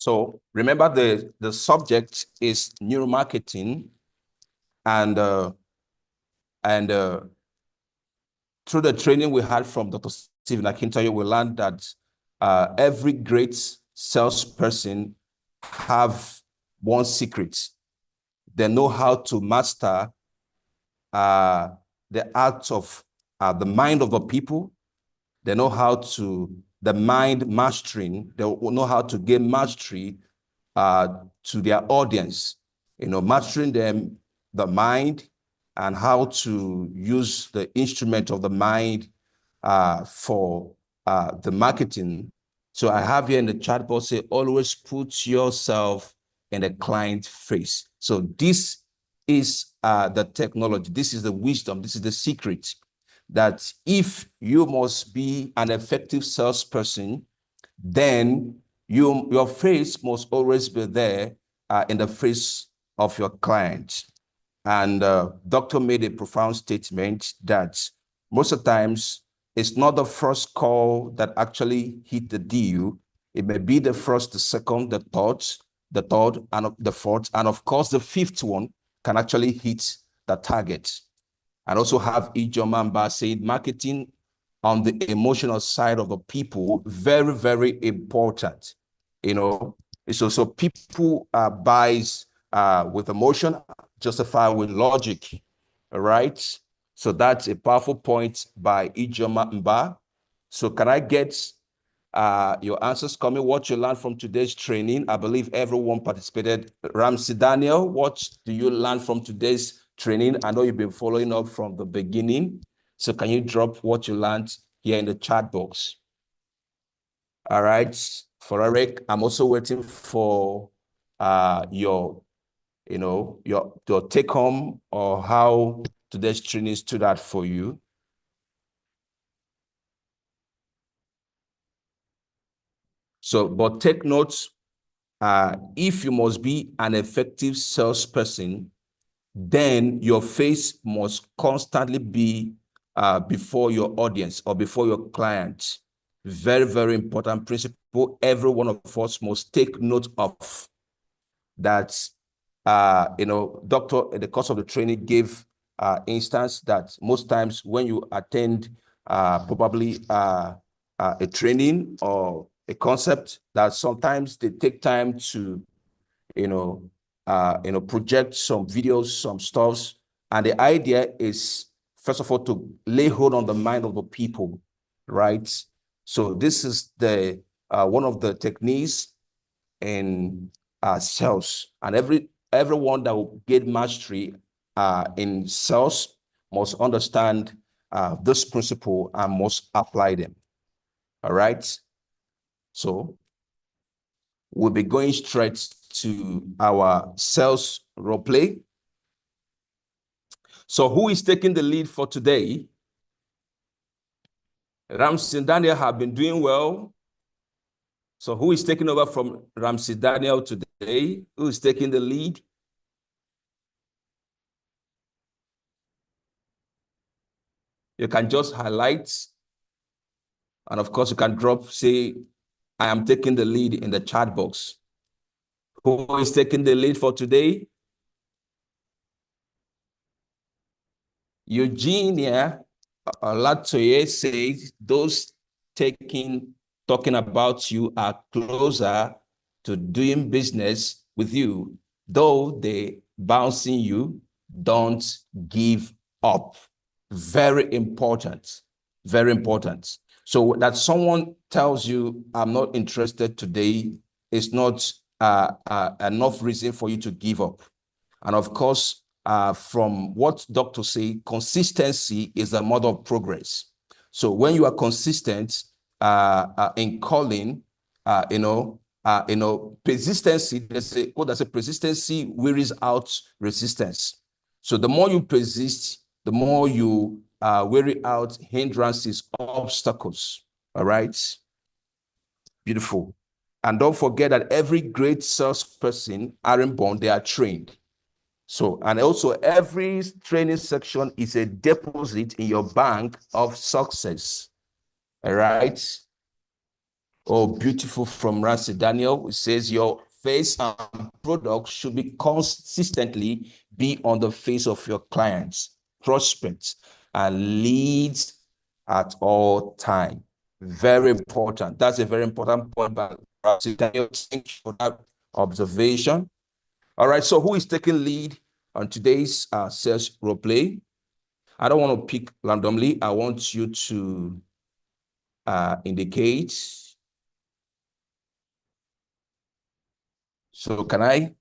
So remember the subject is neuromarketing, and through the training we had from Dr. Stephen Akintayo, we learned that every great salesperson have one secret. They know how to master the art of the mind of the people. They know how to, the mind mastering, they know how to gain mastery to their audience, mastering them, the mind, and how to use the instrument of the mind for the marketing. So I have here in the chat box, say, always put yourself in the client face. So this is the technology. This is the wisdom. This is the secret, that if you must be an effective salesperson, then your face must always be there in the face of your client. And Doctor made a profound statement that most of the times it's not the first call that actually hit the deal. It may be the first, the second, the third, and the fourth, and of course the fifth one can actually hit the target. And also have Ijoma Mba said, marketing on the emotional side of the people, very, very important. It's also people buys with emotion, justify with logic, all right? So that's a powerful point by Ijoma Mba. So can I get your answers coming? What you learned from today's training? I believe everyone participated. Ramsey Daniel, what do you learn from today's training? I know you've been following up from the beginning. So can you drop what you learned here in the chat box? All right. For Eric, I'm also waiting for your take home, or how today's training stood out for you. So, but take notes, if you must be an effective salesperson, then your face must constantly be before your audience or before your client. Very, very important principle. Every one of us must take note of that. Doctor, in the course of the training, gave instance that most times when you attend probably a training or a concept, that sometimes they take time to project some videos, some stuffs. And the idea is, first of all, to lay hold on the mind of the people, right? So this is the one of the techniques in sales. And everyone that will get mastery in sales must understand this principle and must apply them. All right? So we'll be going straight to our sales role play. So who is taking the lead for today? Ramsey and Daniel have been doing well. So who is taking over from Ramsey Daniel today? Who is taking the lead? You can just highlight. And of course, you can drop, say, I am taking the lead in the chat box. Who is taking the lead for today? Eugenia Latoye says, those talking about you are closer to doing business with you, though they bouncing you, don't give up. Very important, very important. So that someone tells you, I'm not interested today, is not enough reason for you to give up. And of course, from what doctors say, consistency is the mother of progress. So when you are consistent in calling, persistency, there's a persistency wearies out resistance. So the more you persist, the more you weary out hindrances, obstacles. All right. Beautiful. And don't forget that every great salesperson aren't born, they are trained. So, and also every training section is a deposit in your bank of success. All right. Oh, beautiful from Rancy Daniel. It says your face and product should be consistently be on the face of your clients, prospects, and leads at all time. Very important. That's a very important point by Rancy Daniel. Thank you for that observation. All right, so who is taking lead on today's sales role play? I don't want to pick randomly. I want you to indicate. So can I?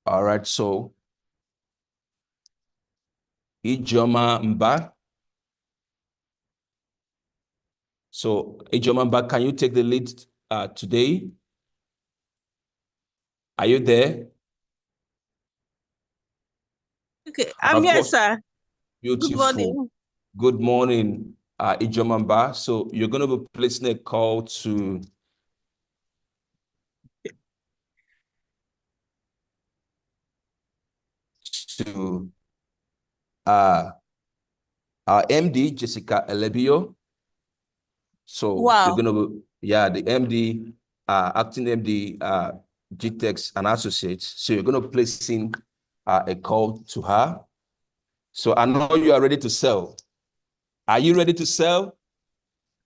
All right, so Ijoma Mba. So Ijoma Mba, can you take the lead today? Are you there? Okay, I'm here, sir. Beautiful. Good morning. Good morning, Ijoma Mba. So you're going to be placing a call to our MD, Jessica Elebio. So wow. you're going to, the MD, acting MD, Gtext and Associates. So you're going to place in a call to her. So I know you are ready to sell. Are you ready to sell?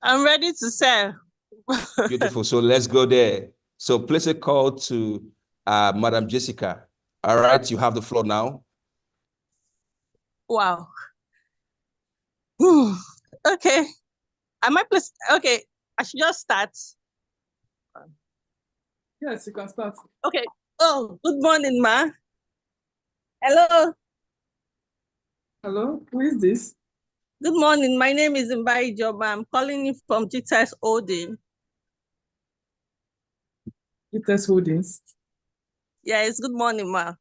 I'm ready to sell. Beautiful. So let's go there. So place a call to Madam Jessica. All right, you have the floor now. Wow. Okay. Okay, I should just start. Yes, you can start. Okay. Oh, good morning, ma. Hello. Hello, who is this? Good morning. My name is Mbai Joba. I'm calling you from Gtext Holding. Gtext Holdings. Yes, good morning, ma.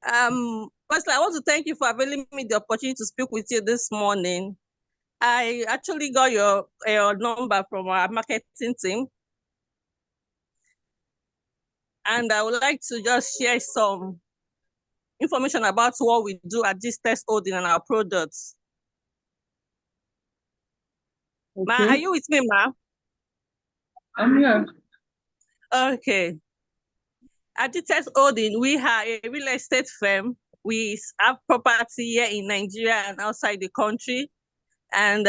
Firstly, I want to thank you for availing me the opportunity to speak with you this morning. I actually got your number from our marketing team. And I would like to just share some information about what we do at Gtext Holding and our products. Okay. Ma, are you with me, ma? I'm here. Okay. At Gtext Holding, we are a real estate firm. We have property here in Nigeria and outside the country. And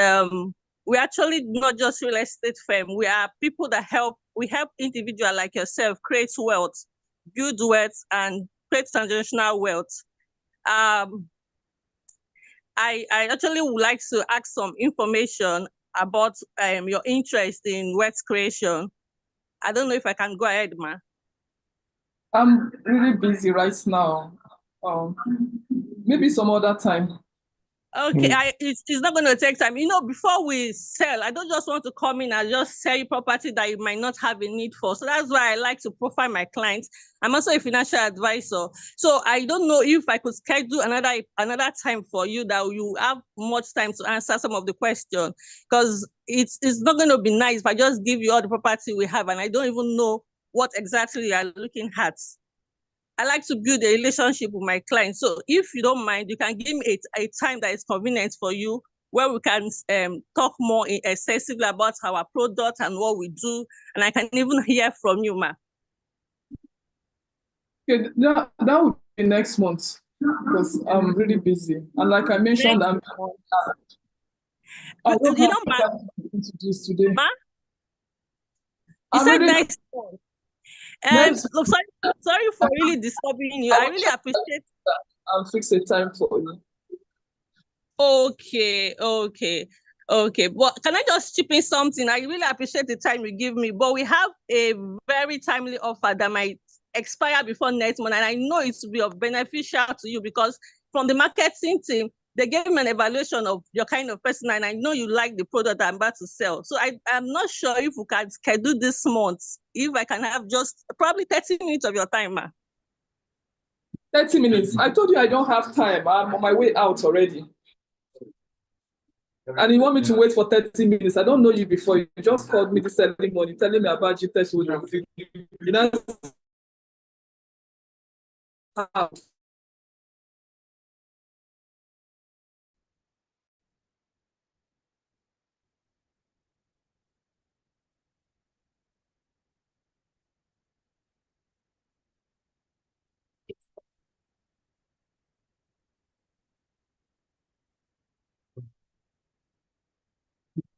we're actually not just real estate firm. We are people that help individuals like yourself create wealth, build wealth, and create transgenerational wealth. I actually would like to ask some information about your interest in wealth creation. I don't know if I can go ahead, ma. I'm really busy right now. Maybe some other time. Okay, it's not going to take time. You know, before we sell, I don't just want to come in and just sell you property that you might not have a need for. So that's why I like to profile my clients. I'm also a financial advisor. So I don't know if I could schedule another time for you that you have much time to answer some of the questions. Because it's not going to be nice if I just give you all the property we have and I don't even know what exactly you are looking at. I like to build a relationship with my clients. So if you don't mind, you can give me a time that is convenient for you where we can talk more excessively about our product and what we do. And I can even hear from you, ma. Okay, that will be next month because I'm really busy. And like I mentioned, I don't have time to introduce today. Ma? You said next month. Look, sorry for really disturbing you. I really appreciate. I'll fix a time for you. Okay. But can I just chip in something? I really appreciate the time you give me. But we have a very timely offer that might expire before next month, and I know it will be of beneficial to you because from the marketing team, they gave me an evaluation of your kind of person, and I know you like the product I'm about to sell. So I'm not sure if we can schedule this month, if I can have just probably 30 minutes of your time, ma. 30 minutes? I told you I don't have time. I'm on my way out already. And you want me to wait for 30 minutes? I don't know you before. You just called me this early morning telling me about Gtext Holdings. You know, out.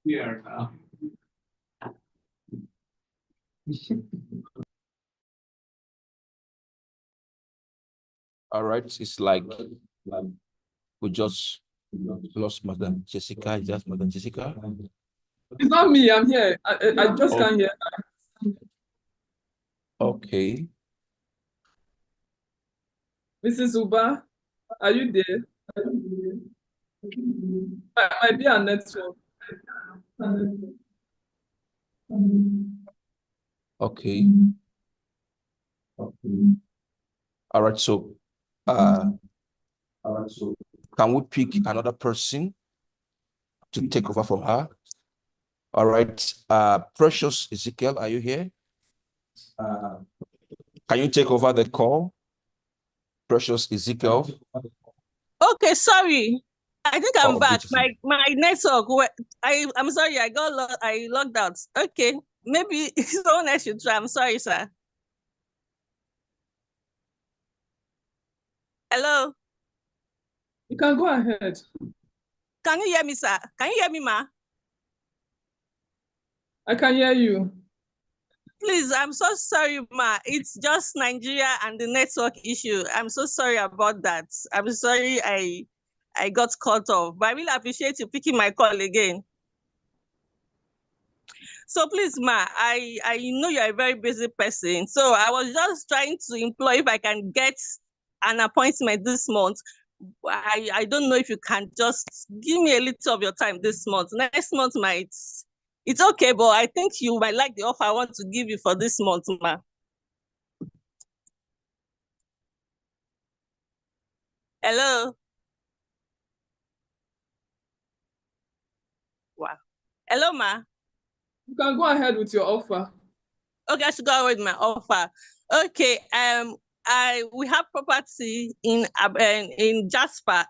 Here now. All right, it's like we just lost Madam Jessica. Is that Madam Jessica? It's not me, I'm here. I just can't hear. Okay. Mrs. Uba, are you there? Might be a network. Okay. All right, so can we pick another person to take over from her? All right, Precious Ezekiel, are you here? Can you take over the call? Precious Ezekiel. Okay, sorry. I think I'm back. Beautiful. My network. I'm sorry. I logged out. Okay, maybe someone else should try. I'm sorry, sir. Hello. You can go ahead. Can you hear me, sir? Can you hear me, ma? I can hear you. Please, I'm so sorry, ma. It's just Nigeria and the network issue. I'm so sorry about that. I'm sorry I got cut off, but I really appreciate you picking my call again. So please, ma, I know you're a very busy person. So I was just trying to implore if I can get an appointment this month. I don't know if you can just give me a little of your time this month. Next month it's okay, but I think you might like the offer I want to give you for this month, ma. Hello. Wow. Hello, ma. You can go ahead with your offer. Okay, I should go with my offer. Okay. We have property in Jasper,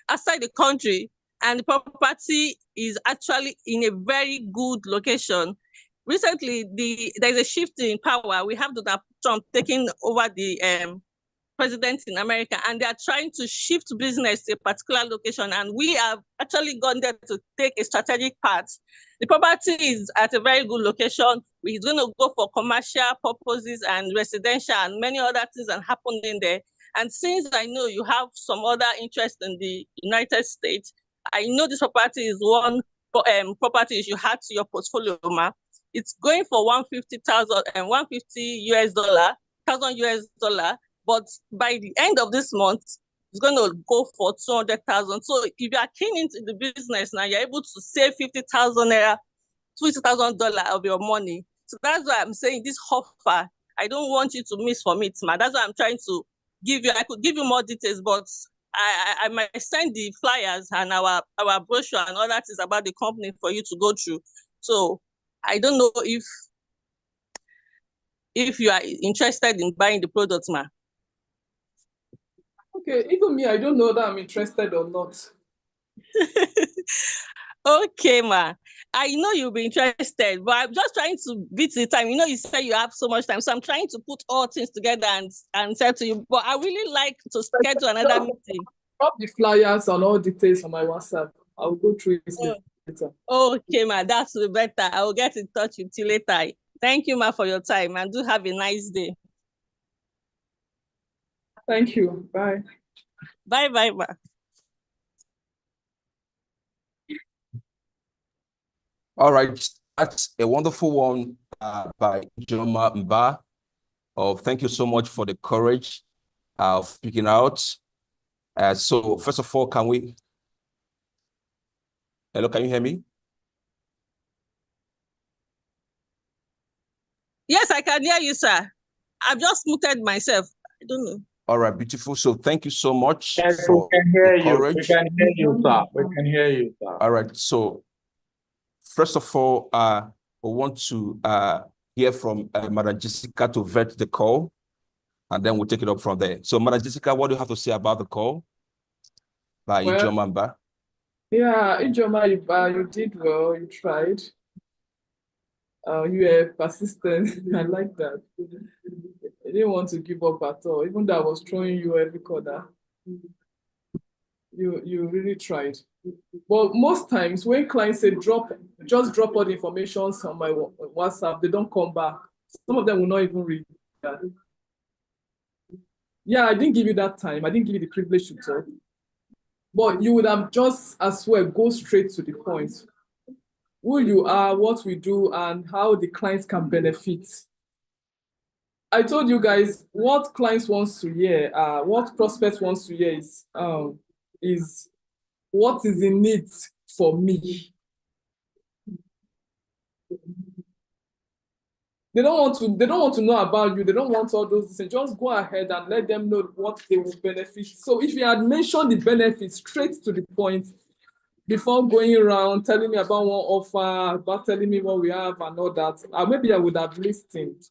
outside the country, and the property is actually in a very good location. Recently, there's a shift in power. We have Donald Trump taking over the president in America, and they are trying to shift business to a particular location, and we have actually gone there to take a strategic part. The property is at a very good location. We're going to go for commercial purposes and residential and many other things that happen in there. And since I know you have some other interest in the United States, I know this property is one property you should add to your portfolio, ma. It's going for 150,000 and 150 US dollar, $1,000 US. But by the end of this month, it's going to go for 200,000. So if you are keen into the business now, you're able to save 50,000 naira, $20,000 of your money. So that's why I'm saying this offer, I don't want you to miss from it, man. That's why I'm trying to give you. I could give you more details, but I might send the flyers and our brochure and other things about the company for you to go through. So I don't know if you are interested in buying the product, ma. Okay, even me, I don't know that I'm interested or not. Okay, ma. I know you'll be interested, but I'm just trying to beat the time. You know, you say you have so much time, so I'm trying to put all things together and say to you. But I really like to schedule another meeting. Drop the flyers and all details on my WhatsApp. I'll go through it later. Okay, ma. That's better. I will get in touch with you later. Thank you, ma, for your time, and do have a nice day. Thank you. Bye. Bye, bye, ma. All right, that's a wonderful one by Joma Mba. Thank you so much for the courage of speaking out. So first of all, hello, can you hear me? Yes, I can hear you, sir. I've just muted myself. I don't know. All right, beautiful. So thank you so much. Yes, for we can hear the you. courage. We can hear you, sir. We can hear you, sir. All right. So first of all, we want to hear from Madam Jessica to vet the call. and then we'll take it up from there. So, Madam Jessica, what do you have to say about the call by Ijoma Mba? Yeah, Ijoma, you did well. You tried. You were persistent. I like that. I didn't want to give up at all, even though I was throwing you every corner. You really tried. But most times when clients say just drop all the information on my WhatsApp, they don't come back. Some of them will not even read that. Yeah, I didn't give you that time. I didn't give you the privilege to talk. But you would have just as well go straight to the point. Who you are, what we do, and how the clients can benefit. I told you guys what clients wants to hear, what prospects wants to hear is what is in need for me. They don't want to know about you. They don't want all those things. Just go ahead and let them know what they will benefit. So if you had mentioned the benefits straight to the point, before going around telling me about one offer, about telling me what we have and all that, maybe I would have listened.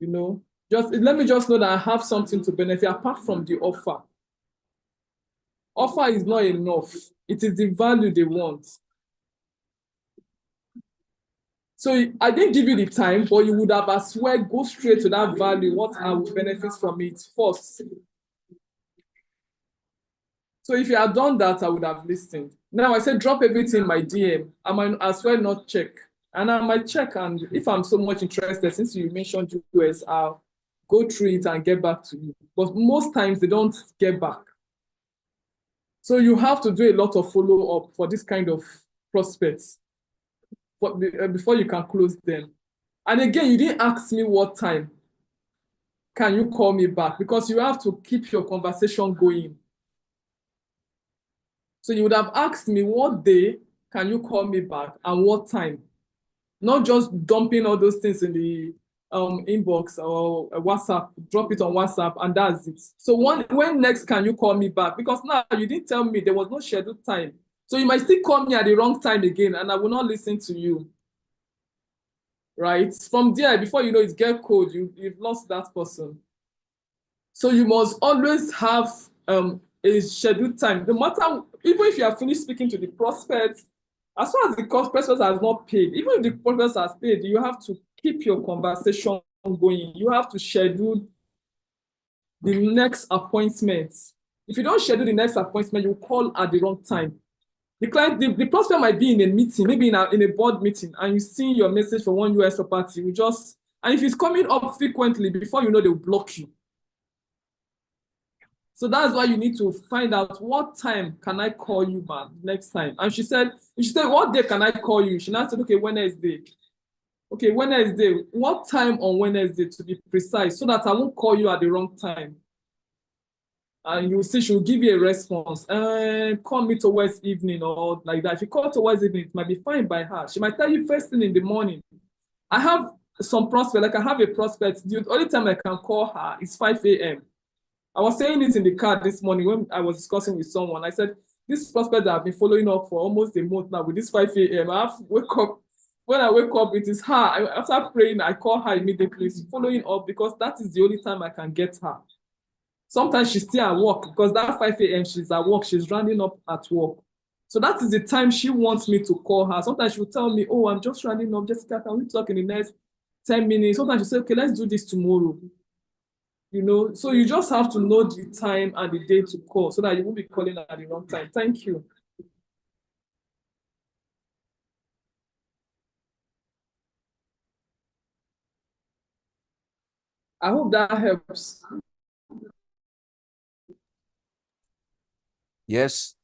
You know, let me just know that I have something to benefit apart from the offer. Offer is not enough. It is the value they want. So I didn't give you the time, but you would have as well go straight to that value, what I will benefit from it first. So if you had done that, I would have listened. Now I said drop everything in my DM. I might as well not check. And I might check, and if I'm so much interested, since you mentioned US, I'll go through it and get back to you. But most times they don't get back. So you have to do a lot of follow-up for this kind of prospects before you can close them. And again, you didn't ask me what time can you call me back, because you have to keep your conversation going. So you would have asked me what day can you call me back and what time, not just dumping all those things in the inbox or WhatsApp, drop it on WhatsApp and that's it. So when next can you call me back? Because now you didn't tell me, there was no scheduled time. So you might still call me at the wrong time again and I will not listen to you. Right? From there, before you know it, get cold, you've lost that person. So you must always have a scheduled time. No matter, even if you have finished speaking to the prospect, as far as the prospect has not paid, even if the prospect has paid, you have to keep your conversation going. You have to schedule the next appointment. If you don't schedule the next appointment, you call at the wrong time. The client, the prospect might be in a meeting, maybe in a board meeting, and you see your message from one US property, and if it's coming up frequently, before you know, they'll block you. So that's why you need to find out what time can I call you back next time. And she said, what day can I call you? She now said, okay, Wednesday. Okay, Wednesday. What time on Wednesday, to be precise, so that I won't call you at the wrong time. And you'll see she'll give you a response. Call me towards evening or like that. If you call towards evening, it might be fine by her. She might tell you first thing in the morning. I have some prospect, like I have a prospect. The only time I can call her is 5 a.m. I was saying it in the car this morning when I was discussing with someone. I said, this prospect that I've been following up for almost a month now with this 5 a.m. I have to wake up. When I wake up, it is her. After praying, I call her immediately, following up, because that is the only time I can get her. Sometimes she's still at work, because that 5 a.m. she's at work, she's rounding up at work. So that is the time she wants me to call her. Sometimes she will tell me, oh, I'm just rounding up, Jessica, can we talk in the next 10 minutes? Sometimes she say, okay, let's do this tomorrow. You know, so you just have to know the time and the day to call so that you won't be calling at the wrong time. Thank you. I hope that helps. Yes,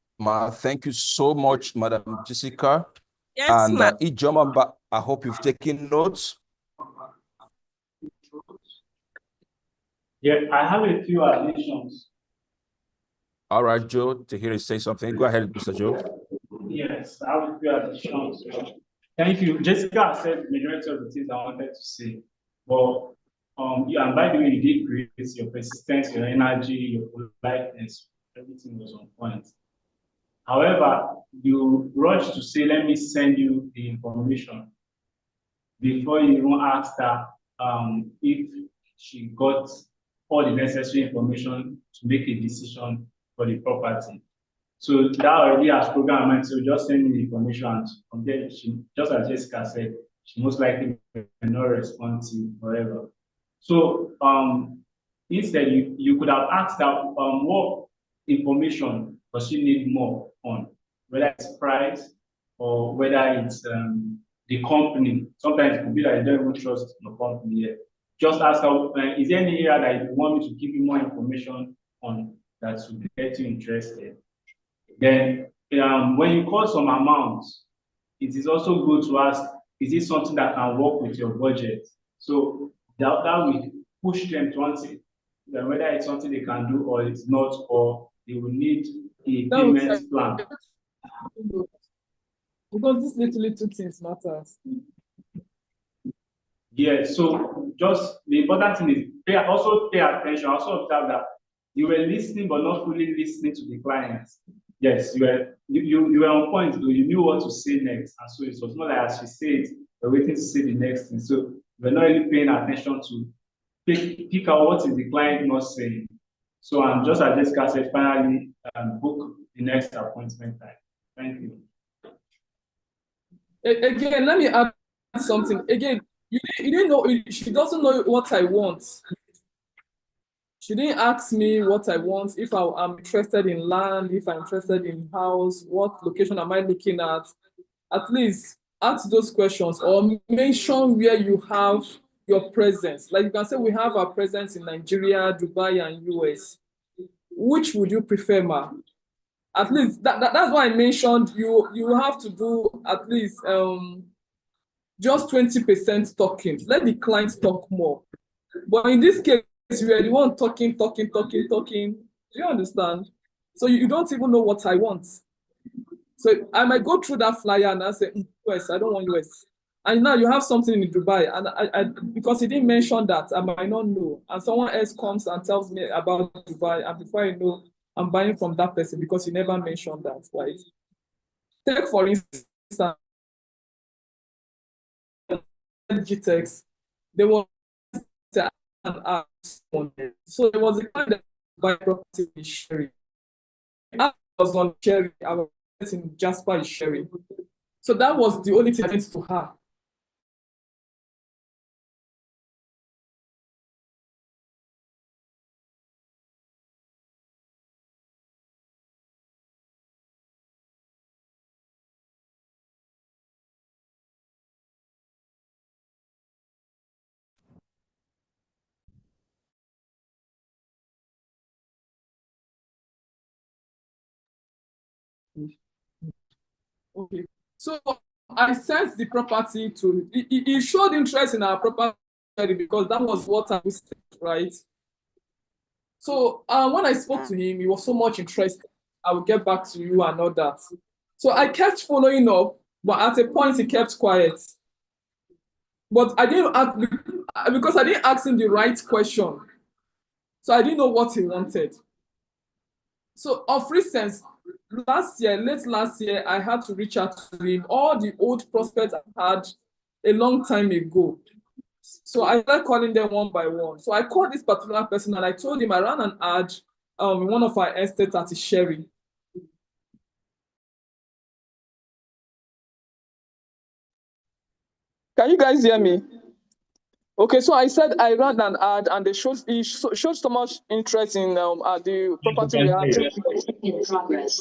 thank you so much, Madam Jessica. Yes, and ma'am. Ijoma, I hope you've taken notes. Yeah, I have a few additions. All right, Joe, to hear you say something. Go ahead, Mr. Joe. Yes, I have a few additions. Thank you. Jessica said the majority of the things I wanted to say. But yeah, and by the way, you did great. Your persistence, your energy, your politeness, everything was on point. However, you rushed to say, let me send you the information before you even asked her if she got all the necessary information to make a decision for the property. So that already has program mind, so just send me the information, and from there, she, just as Jessica said, she most likely will not respond to forever. So instead, you could have asked that what information does she need more on, whether it's price or whether it's the company. Sometimes it could be that you don't even trust your company yet. Just ask her, is there any area that you want me to give you more information on that would get you interested? Then when you call some amounts, it is also good to ask, is it something that can work with your budget? So that will push them to answer whether it's something they can do or it's not, or they will need a payment plan. Because these little things matters. Yeah, so just the important thing is also pay attention. Also observe that you were listening but not fully listening to the clients. Yes, you were on point, though you knew what to say next, and so it was not like as she said, you're waiting to say the next thing. So you're not really paying attention to pick out what is the client not saying. So just as Jessica said, finally book the next appointment time. Thank you. Again, let me add something. Again, you didn't know, she doesn't know what I want. She didn't ask me what I want, if I'm interested in land, if I'm interested in house, what location am I looking at. At least ask those questions or mention where you have your presence. Like you can say we have our presence in Nigeria, Dubai, and US. Which would you prefer, ma? At least that's why I mentioned you have to do at least just 20% talking. Let the clients talk more. But in this case, you are the one talking. Do you understand? So you don't even know what I want. So I might go through that flyer and I say, US, I don't want US. And now you have something in Dubai, and I because he didn't mention that, I might not know. And someone else comes and tells me about Dubai, and before I know, I'm buying from that person because he never mentioned that, right? Take for instance, Gtext, they want to ask someone. So there was a kind of buy property in Sherry. I was on Sherry, I was in Jasper is Sherry. So that was the only thing I went to her. Okay, so I sent the property to, he showed interest in our property because that was what I was saying, right? So when I spoke to him, he was so much interested. I will get back to you and all that. So I kept following up, but at a point he kept quiet. But I didn't ask, because I didn't ask him the right question. So I didn't know what he wanted. So of instance, late last year, I had to reach out to him, all the old prospects I had a long time ago. So I started calling them one by one. So I called this particular person and I told him I ran an ad in one of our estates at Sherry. Can you guys hear me? Okay, so I said I ran an ad and they showed so much interest in the property we have. In progress.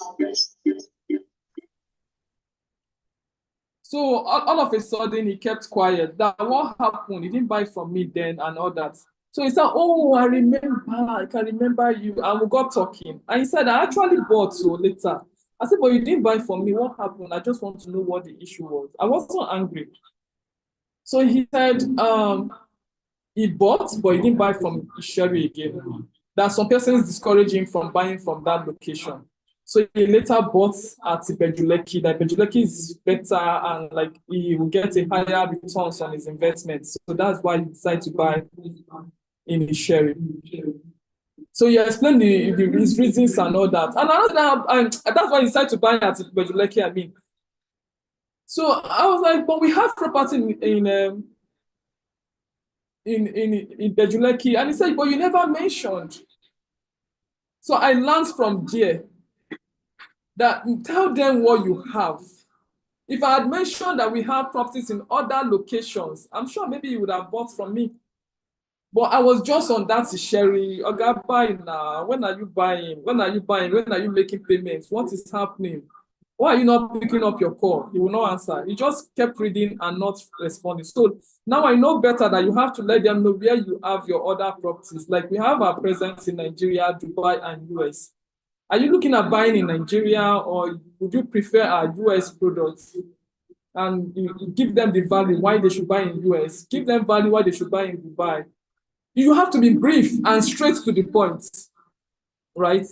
So all of a sudden he kept quiet. That what happened? He didn't buy from me then and all that. So he said, "Oh, I can remember you." And we got talking. And he said, "I actually bought so later." I said, "But you didn't buy from me. What happened? I just want to know what the issue was." I wasn't angry. So he said, he bought, but he didn't buy from Sherry again. That some persons discouraged him from buying from that location. So he later bought at Bejuleki. That Bejuleki is better and like he will get a higher returns on his investments. So that's why he decided to buy in Sherry. So he explained his reasons and all that. And that's why he decided to buy at Bejuleki, I mean. So I was like, but we have property in in Bejuleki, and he said, but you never mentioned. So I learned from there that tell them what you have. If I had mentioned that we have properties in other locations, I'm sure maybe you would have bought from me. But I was just on that Sherry, Oga, buying now. When are you buying? When are you buying? When are you making payments? What is happening? Why are you not picking up your call? He will not answer. He just kept reading and not responding. So now I know better that you have to let them know where you have your other properties. Like we have our presence in Nigeria, Dubai, and US. Are you looking at buying in Nigeria, or would you prefer our US products? And you give them the value why they should buy in US. Give them value why they should buy in Dubai. You have to be brief and straight to the point, right?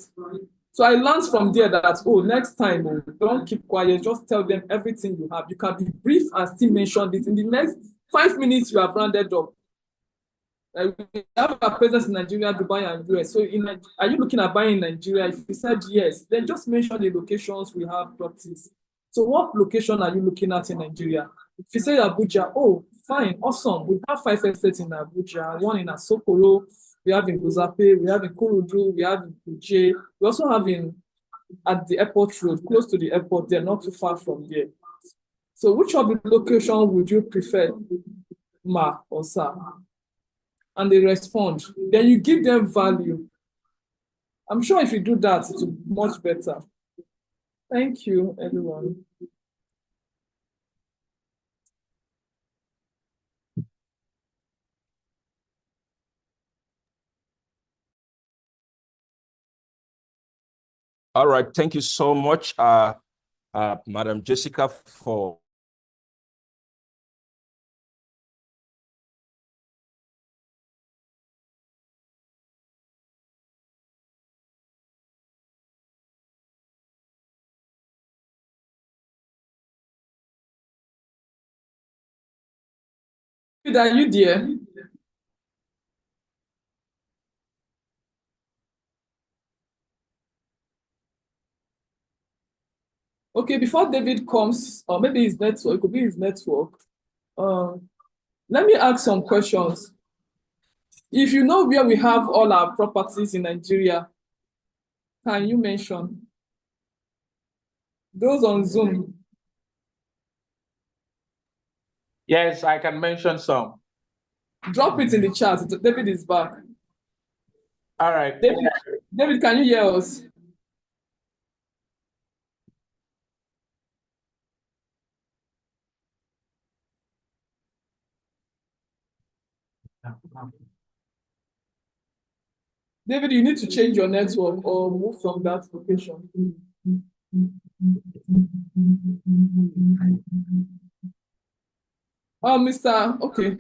So I learned from there that, oh, next time, don't keep quiet. Just tell them everything you have. You can be brief and still mention this. In the next 5 minutes, you have rounded up. We have a presence in Nigeria, Dubai, and US. So are you looking at buying in Nigeria? If you said yes, then just mention the locations we have properties. So what location are you looking at in Nigeria? If you say Abuja, oh, fine, awesome. We have 5 estates in Abuja, one in Asokoro, we have in Guzape, we have in Kurudu, we have in Kuje. We also have at the airport road, close to the airport, they're not too far from there. So which of the location would you prefer, ma or sir? And they respond. Then you give them value. I'm sure if you do that, it will be much better. Thank you, everyone. All right. Thank you so much, Madam Jessica, for Are you there? Okay, before David comes, or maybe his network, it could be his network. Let me ask some questions. If you know where we have all our properties in Nigeria, can you mention those on Zoom? Yes, I can mention some. Drop it in the chat. David is back. All right. David, can you hear us? David, you need to change your network or move from that location. Oh, Mr. Okay.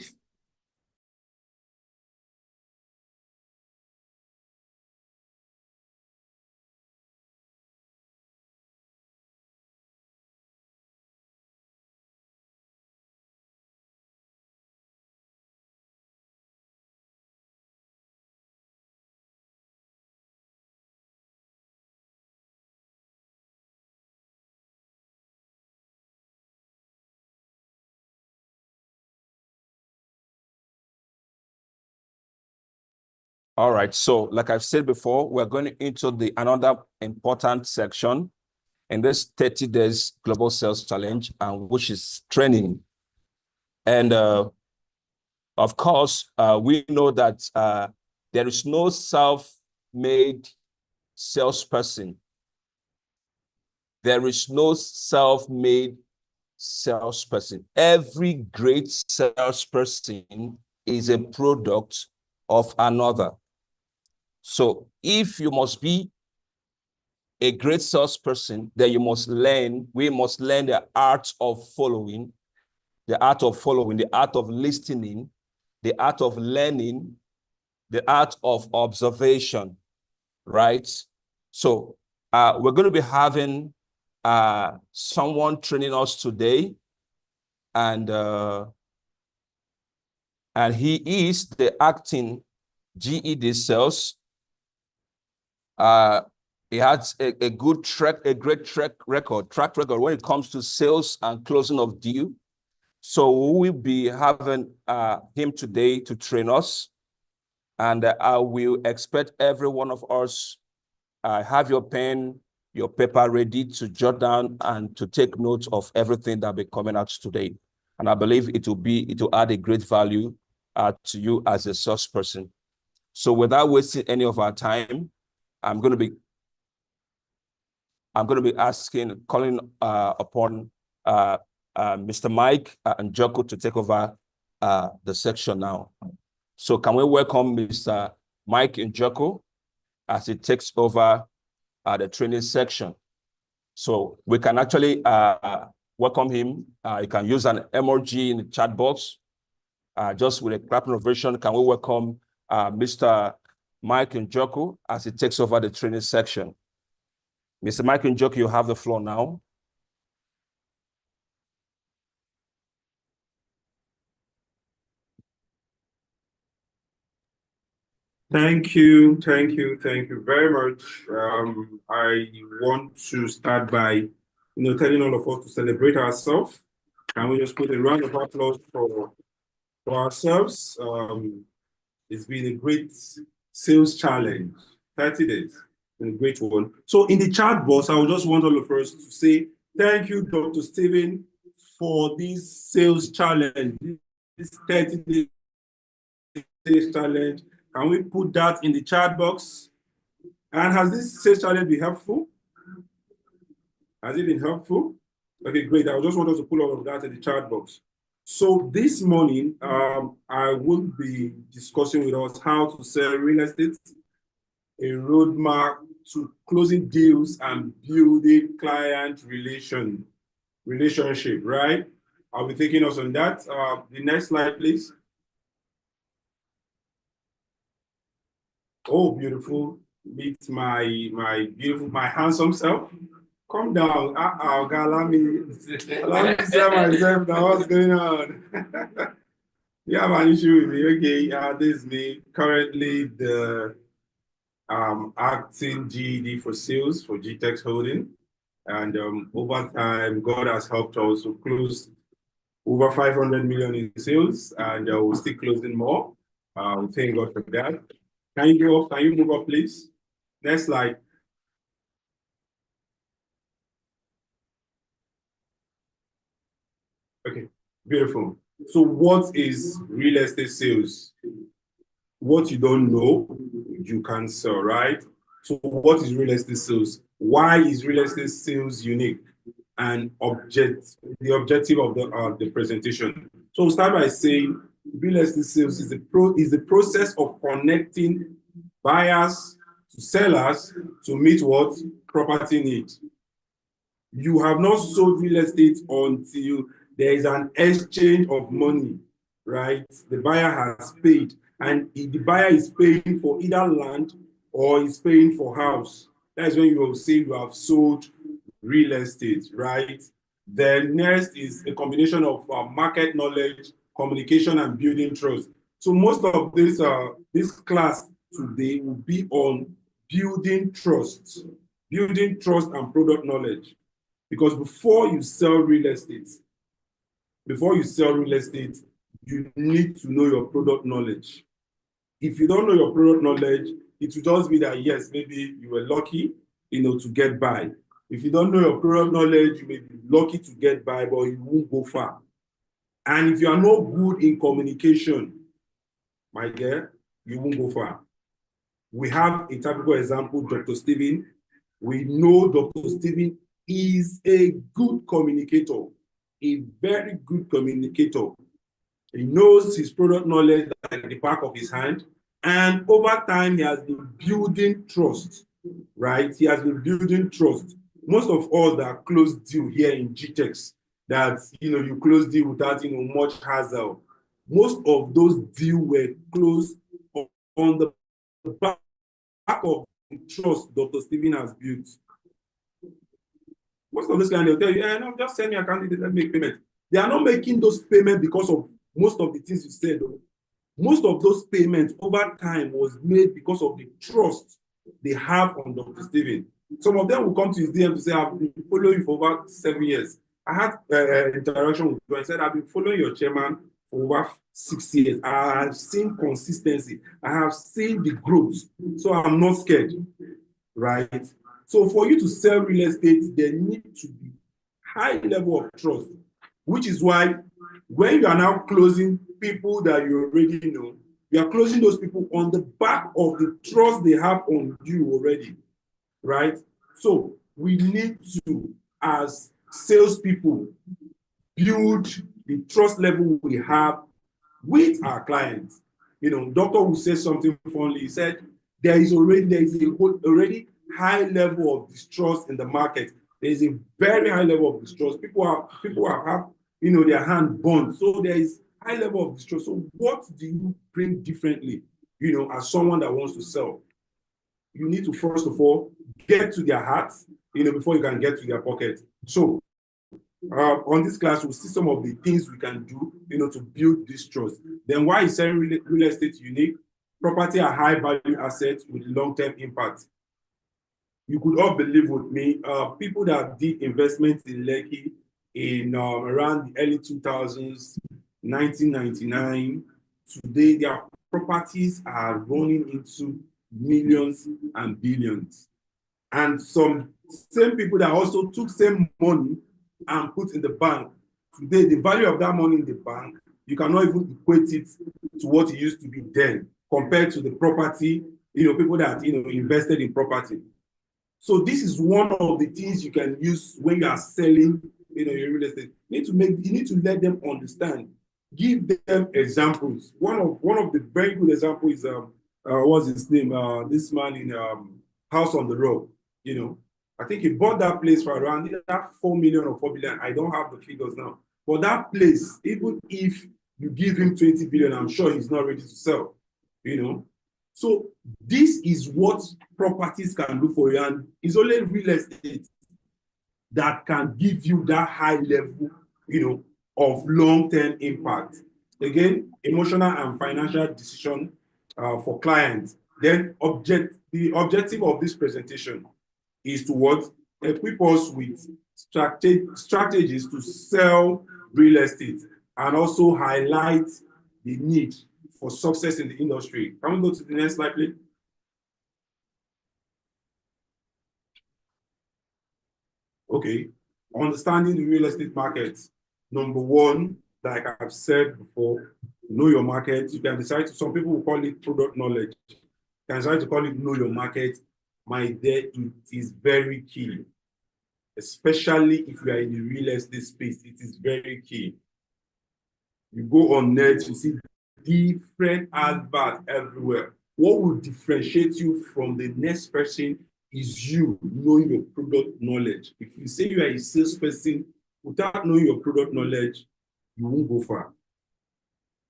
All right. So like I've said before, we're going into another important section in this 30 days global sales challenge, which is training. And of course, we know that there is no self-made salesperson. There is no self-made salesperson. Every great salesperson is a product of another. So if you must be a great salesperson, then we must learn the art of following, the art of listening, the art of learning, the art of observation, right? So we're going to be having someone training us today, and he is the acting GED sales. He has a great track record when it comes to sales and closing of deal. So we will be having him today to train us. And I will expect every one of us have your pen, your paper ready to jot down and to take notes of everything that will be coming out today. And I believe it will add a great value to you as a source person. So without wasting any of our time, I'm going to be calling upon Mr. Mike and Joko to take over the section now. So can we welcome Mr. Mike and Joko as he takes over the training section? So we can actually welcome him. You can use an emoji in the chat box. Just with a clapping ovation, can we welcome Mr. Mike and Joko as he takes over the training section? Mr. Mike and Joko, you have the floor now. Thank you very much. I want to start by, telling all of us to celebrate ourselves. Can we just put a round of applause for ourselves? It's been a great sales challenge, 30 days, a great one. So in the chat box, I would just want all of us to say, thank you, Dr. Stephen, for this sales challenge, this 30 days sales challenge. Can we put that in the chat box? And has this sales challenge been helpful? Has it been helpful? Okay, great. I just want us to put all of that in the chat box. So this morning, I will be discussing with us how to sell real estate, a roadmap to closing deals and building client relationship, right? I'll be taking us on that. The next slide, please. Oh, beautiful. Meet my handsome self. Come down. God, allow me tell myself now what's going on. You have an issue with me. Okay, this is me. Currently the acting GED for sales for Gtext Holding. And over time, God has helped us to close over 500 million in sales, and we're still closing more. Thank God for that. Can you go up? Can you move up, please? Next slide. Okay, beautiful. So what is real estate sales? What you don't know, you can sell, right? So what is real estate sales? Why is real estate sales unique? And the objective of the presentation. So we'll start by saying real estate sales is the process of connecting buyers to sellers to meet what? Property need. You have not sold real estate until there is an exchange of money, right? The buyer has paid, and if the buyer is paying for either land or is paying for house, that's when you will say you have sold real estate, right? Then next is a combination of market knowledge, communication, and building trust. So most of this class today will be on building trust and product knowledge. Because before you sell real estate, you need to know your product knowledge. If you don't know your product knowledge, it will just be that, yes, maybe you were lucky, to get by. If you don't know your product knowledge, you may be lucky to get by, but you won't go far. And if you are not good in communication, my dear, you won't go far. We have a typical example, Dr. Stephen. We know Dr. Stephen is a good communicator, a very good communicator. He knows his product knowledge like the back of his hand. And over time, he has been building trust, right? He has been building trust. Most of us that close deal here in Gtext, that, you close deal without, much hassle. Most of those deals were closed on the back of the trust Dr. Stephen has built. Most of this clients, they'll tell you, no, just send me a candidate, let me make payment. They are not making those payments because of most of the things you said, though. Most of those payments over time was made because of the trust they have on Dr. Stephen. Some of them will come to his DM to say, I've been following you for about 7 years. I had interaction with you. I said, I've been following your chairman for over 6 years. I have seen consistency. I have seen the growth. So I'm not scared, right? So for you to sell real estate, there needs to be high level of trust, which is why when you are now closing people that you already know, you are closing those people on the back of the trust they have on you already, right? So we need to, as salespeople, build the trust level we have with our clients. Doctor will say something funny. He said there is already high level of distrust in the market. There is a very high level of distrust. People have their hand burnt. So there is high level of distrust. So what do you bring differently, as someone that wants to sell? You need to, first of all, get to their hearts, before you can get to their pocket. So on this class, we'll see some of the things we can do, to build this trust. Then why is selling real estate unique? Property are high value assets with long-term impact. You could all believe with me, people that did investments in Lekki in around the early 2000s, 1999, today their properties are running into millions and billions. And some same people that also took same money and put in the bank, today the value of that money in the bank, you cannot even equate it to what it used to be then compared to the property, people that invested in property. So this is one of the things you can use when you are selling your real estate. You need to let them understand. Give them examples. One of the very good examples is what's his name? This man in House on the Road. I think he bought that place for around either 4 million or 4 billion. I don't have the figures now. But that place, even if you give him 20 billion, I'm sure he's not ready to sell. So this is what properties can do for you, and it's only real estate that can give you that high level, of long-term impact. Again, emotional and financial decision for clients. Then the objective of this presentation is to equip us with strategies to sell real estate and also highlight the need for success in the industry. Can we go to the next slide, please? Okay, understanding the real estate market. Number one, like I've said before, know your market. You can decide to, some people will call it product knowledge. You can decide to call it know your market. It is very key, especially if you are in the real estate space. It is very key. You go on net, you see different adverts everywhere. What will differentiate you from the next person is you knowing your product knowledge. If you say you are a salesperson without knowing your product knowledge, you won't go far.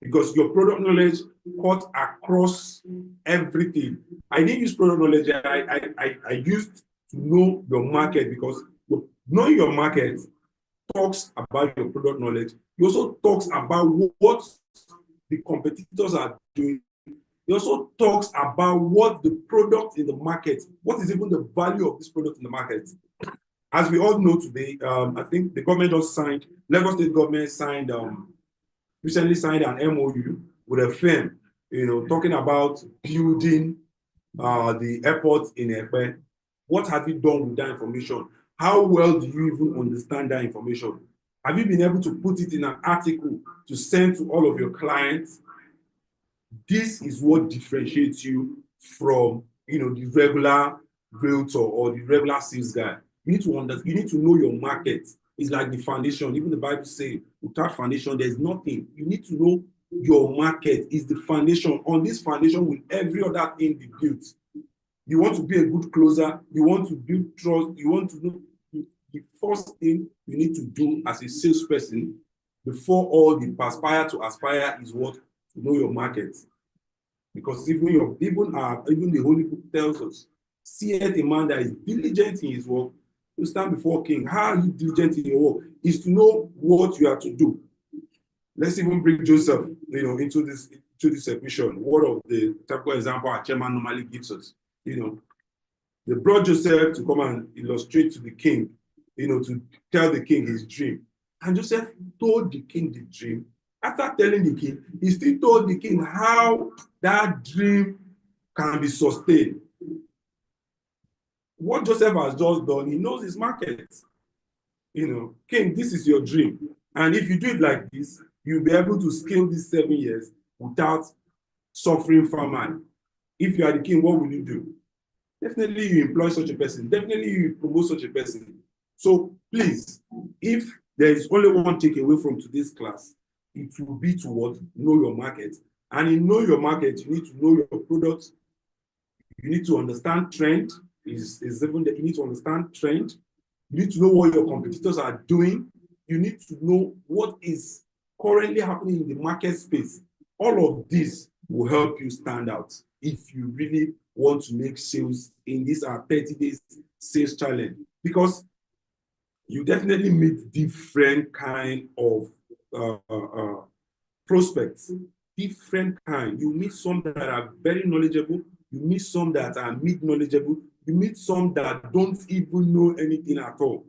Because your product knowledge cuts across everything. I didn't use product knowledge. I used to know your market, because knowing your market talks about your product knowledge. It also talks about what the competitors are doing. It also talks about what the product in the market, what is even the value of this product in the market. As we all know today, I think the government just signed, Lagos State government recently signed an MOU with a firm, talking about building the airport in Ekpe. What have you done with that information? How well do you even understand that information? Have you been able to put it in an article to send to all of your clients? This is what differentiates you from, the regular realtor or the regular sales guy. You need to know your market. It's like the foundation. Even the Bible says, without foundation, there's nothing. You need to know your market is the foundation. On this foundation will every other thing be built. You want to be a good closer. You want to build trust. You want to know the first thing you need to do as a salesperson before all the perspire to aspire is what? To know your market. Because even the Holy Book tells us, seeth a man that is diligent in his work to stand before king. How are you diligent in your work? Is to know what you are to do. Let's even bring Joseph, into this equation. One of the typical example our chairman normally gives us. They brought Joseph to come and illustrate to the king to tell the king his dream. And Joseph told the king the dream. After telling the king, he still told the king how that dream can be sustained. What Joseph has just done, he knows his market. King, this is your dream. And if you do it like this, you'll be able to scale these 7 years without suffering famine. If you are the king, what will you do? Definitely you employ such a person. Definitely you promote such a person. So please, if there is only one takeaway from today's class, it will be to what? Know your market. And in know your market, you need to know your products. You need to understand trend. You need to understand trend. You need to know what your competitors are doing. You need to know what is currently happening in the market space. All of this will help you stand out if you really want to make sales in this 30 days sales challenge, because you definitely meet different kind of prospects, different kind. You meet some that are very knowledgeable. You meet some that are mid-knowledgeable. You meet some that don't even know anything at all.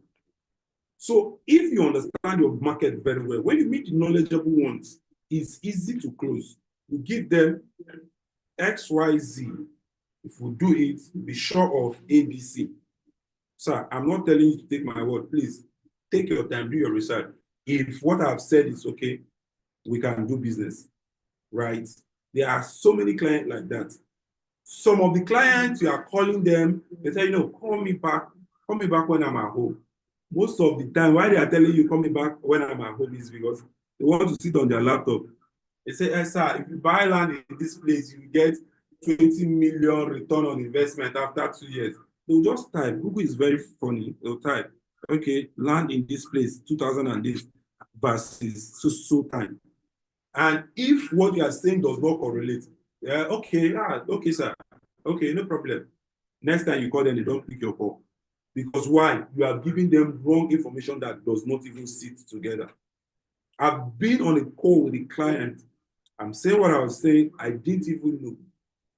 So if you understand your market very well, when you meet the knowledgeable ones, it's easy to close. You give them X, Y, Z. If we do it, be sure of ABC. Sir, I'm not telling you to take my word. Please take your time, do your research. If what I've said is okay, we can do business, right? There are so many clients like that. Some of the clients, you are calling them, they say, call me back when I'm at home. Most of the time, why they are telling you, call me back when I'm at home is because they want to sit on their laptop. They say, hey, sir, if you buy land in this place, you get 20 million return on investment after 2 years. They'll just type. Google is very funny. They'll type, okay, land in this place, 2000 and this versus so time. And if what you are saying does not correlate, okay, sir. Okay, no problem. Next time you call them, they don't pick your call. Because why? You are giving them wrong information that does not even sit together. I've been on a call with a client. I'm saying what I was saying. I didn't even know.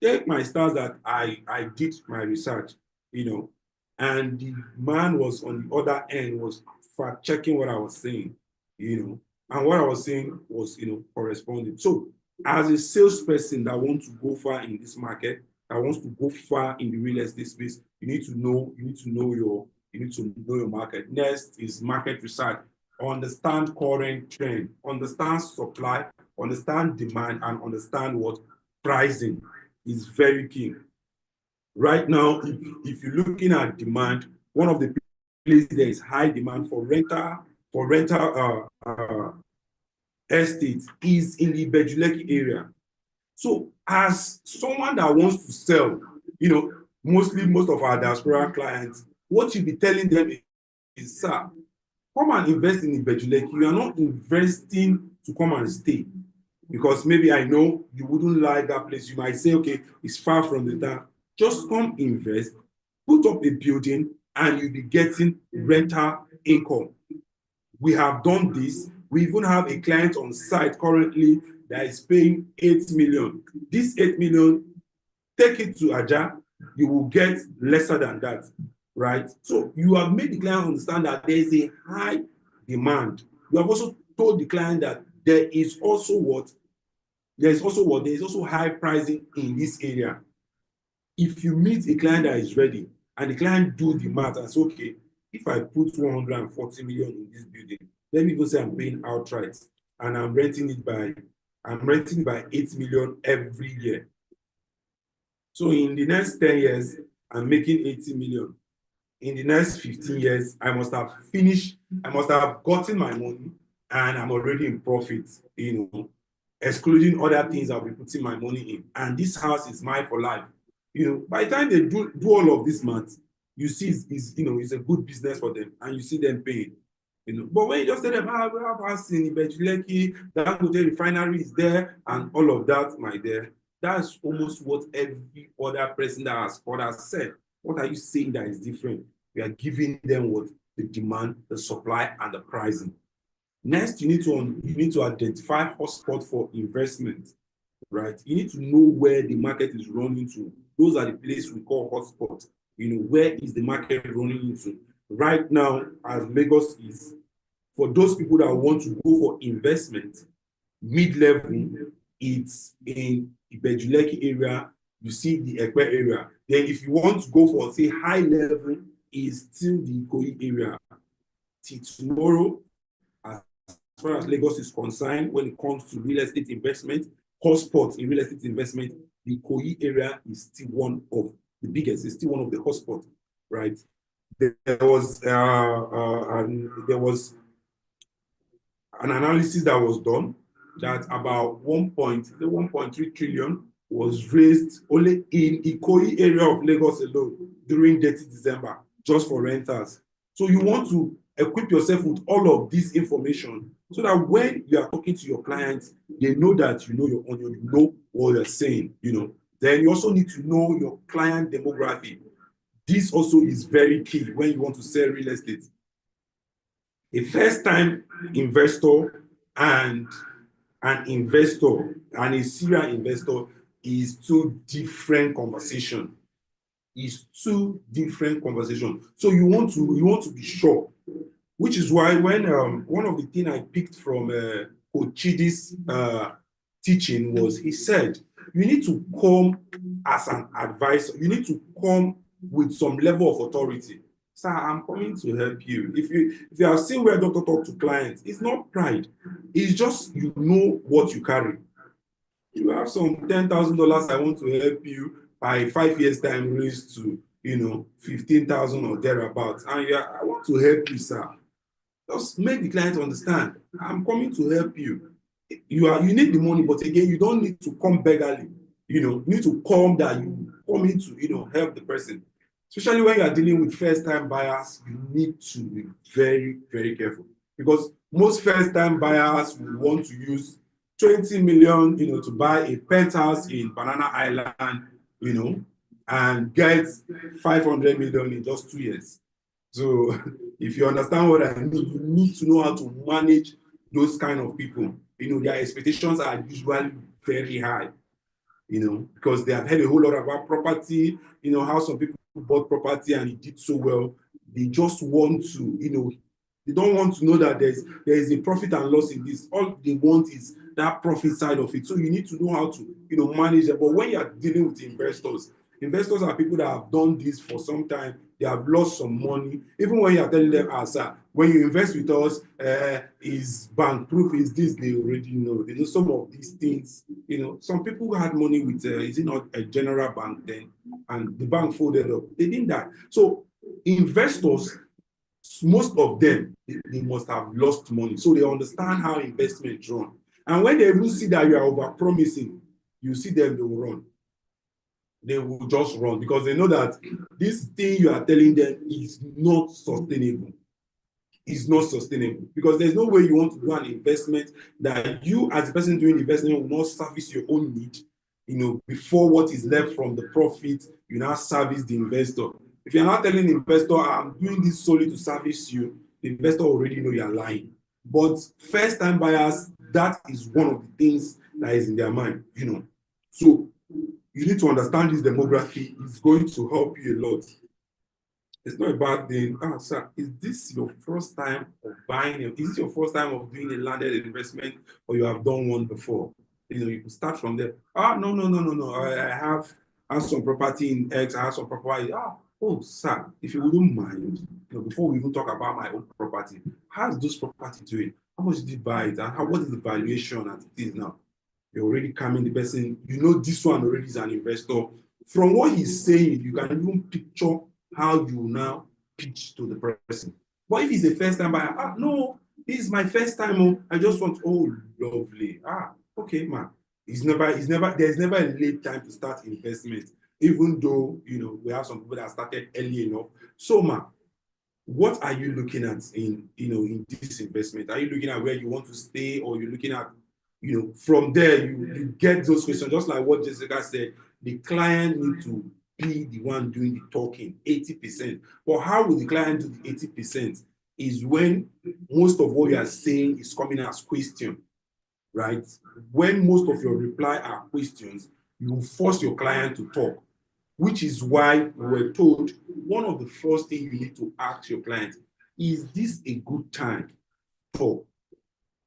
Take my stars that I did my research, and the man was on the other end, was fact checking what I was saying, and what I was saying was, corresponding. So as a salesperson that wants to go far in this market, that wants to go far in the real estate space, you need to know your market. Next is market research. Understand current trend, understand supply, understand demand, and understand what pricing is very key. Right now, if you're looking at demand, one of the places there is high demand for rental estates is in the Bejuleki area. So as someone that wants to sell, most of our diaspora clients, what you'll be telling them is, sir, come and invest in the Bejuleki. You are not investing to come and stay. Because maybe I know you wouldn't like that place. You might say, okay, it's far from the town. Just come invest, put up a building, and you'll be getting rental income. We have done this. We even have a client on site currently that is paying 8 million. This 8 million, take it to Aja, you will get lesser than that, right? So you have made the client understand that there is a high demand. You have also told the client that there is also high pricing in this area. If you meet a client that is ready and the client do the math and say, okay, if I put 140 million in this building, let me even say I'm paying outright and I'm renting it by 8 million every year. So in the next 10 years, I'm making 80 million. In the next 15 years, I must have gotten my money and I'm already in profit, excluding other things I'll be putting my money in. And this house is mine for life. By the time they do all of this math, you see it's a good business for them and you see them paying. But when you just tell them, we have house in Ibejuleki, the Dangote refinery is there, and all of that, my dear, that's almost what every other person that has called has said. What are you saying that is different? We are giving them what? The demand, the supply, and the pricing. Next, you need to identify hotspot for investment, right? You need to know where the market is running to. Those are the places we call hotspots. Where is the market running into? right now, as Lagos is, for those people that want to go for investment, mid-level, it's in the Bejuleki area, you see the Ekpe area. Then if you want to go for, say, high level, is still the Ikoyi area. Till tomorrow, as far as Lagos is concerned, when it comes to real estate investment, hotspots in real estate investment, the Ikoyi area is still one of the biggest. It's still one of the hotspots, right? There was an analysis that was done that about 1.3 trillion was raised only in Ikoyi area of Lagos alone during 30 December, just for renters. So you want to equip yourself with all of this information so that when you are talking to your clients, they know that you know your onion, you know what you're saying, you know. Then you also need to know your client demography. This also is very key when you want to sell real estate. A first-time investor and an investor and a serial investor is two different conversations. Is two different conversations. So you want to be sure, which is why when one of the things I picked from Coach Chidi's teaching was he said you need to come as an advisor. You need to come with some level of authority. Sir, I'm coming to help you. If you have seen where doctor talk to clients, it's not pride. It's just you know what you carry. You have some $10,000. I want to help you by 5 years time raise to 15,000 or thereabouts. And I want to help you, sir. Just make the client understand. I'm coming to help you. You need the money, but again, you don't need to come beggarly. You need to come that you come in to help the person. Especially when you are dealing with first-time buyers, you need to be very, very careful because most first-time buyers will want to use 20 million, to buy a penthouse in Banana Island, and get 500 million in just 2 years. So if you understand what I mean, you need to know how to manage those kind of people. Their expectations are usually very high, because they have heard a whole lot about property, how some people bought property and it did so well. They just want to, they don't want to know that there is a profit and loss in this. All they want is that profit side of it. So you need to know how to, manage it. But when you are dealing with investors are people that have done this for some time. They have lost some money. Even when you are telling them, sir, when you invest with us, is bank proof, is this, they already know. They know some of these things. Some people who had money with, is it not a general bank then? And the bank folded up. They did that. So investors, most of them, they must have lost money. So they understand how investment run. And when they even see that you are over-promising, you see them, they will run. They will just run because they know that this thing you are telling them is not sustainable. It's not sustainable because there's no way you want to do an investment that you, as a person doing the investment, will not service your own need, before what is left from the profit, you now service the investor. If you're not telling the investor, I'm doing this solely to service you, the investor already know you're lying. But first-time buyers, that is one of the things that is in their mind, So you need to understand this demography. It's going to help you a lot. It's not a bad thing. Sir, is this your first time of buying? Is this your first time of doing a landed investment, or you have done one before? You can start from there. No. I have some property in X. I have some property. Oh, sir, if you wouldn't mind, before we even talk about my own property, how's this property doing? How much did you buy it? And what is the valuation as it is now? You're already coming the person. This one already is an investor. From what he's saying, you can even picture how you now pitch to the person. But if he's a first time buyer, no, this is my first time. I just want, lovely. Okay, man. There's never a late time to start investment, even though we have some people that started early enough. So, man, what are you looking at in this investment? Are you looking at where you want to stay, or you're looking at from there you get those questions, just like what Jessica said. The client needs to be the one doing the talking, 80%. But how will the client do the 80%? Is when most of what you are saying is coming as question, right? When most of your reply are questions, you force your client to talk. which is why we were told one of the first things you need to ask your client, is this a good time to talk?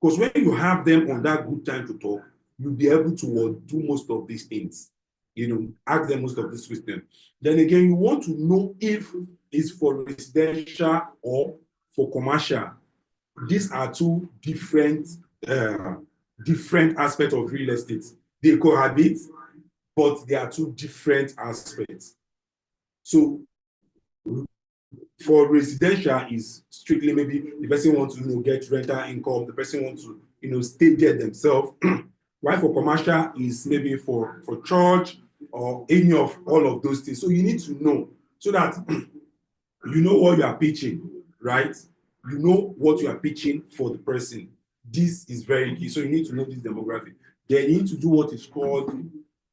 Because when you have them on that good time to talk, you'll be able to do most of these things, ask them most of these questions. Then again, you want to know if it's for residential or for commercial. These are two different aspects of real estate. They cohabit, but they are two different aspects. So for residential is strictly maybe the person wants to get rental income, the person wants to stay there themselves. While for commercial is maybe for church or any of all of those things. So you need to know so that you know what you are pitching, right? You know what you are pitching for the person. This is very key. So you need to know this demographic. Then you need to do what is called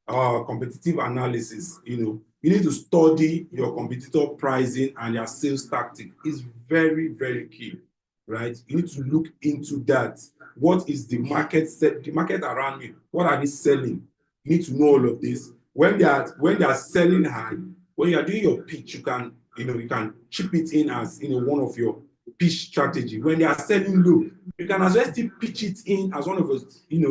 competitive analysis. You need to study your competitor pricing and their sales tactic. It's very, very key, right? You need to look into that. What is the market around you? What are they selling? You need to know all of this. When they are selling high, when you are doing your pitch, you can chip it in as one of your pitch strategy. When they are selling low, you can as well still pitch it in as one of a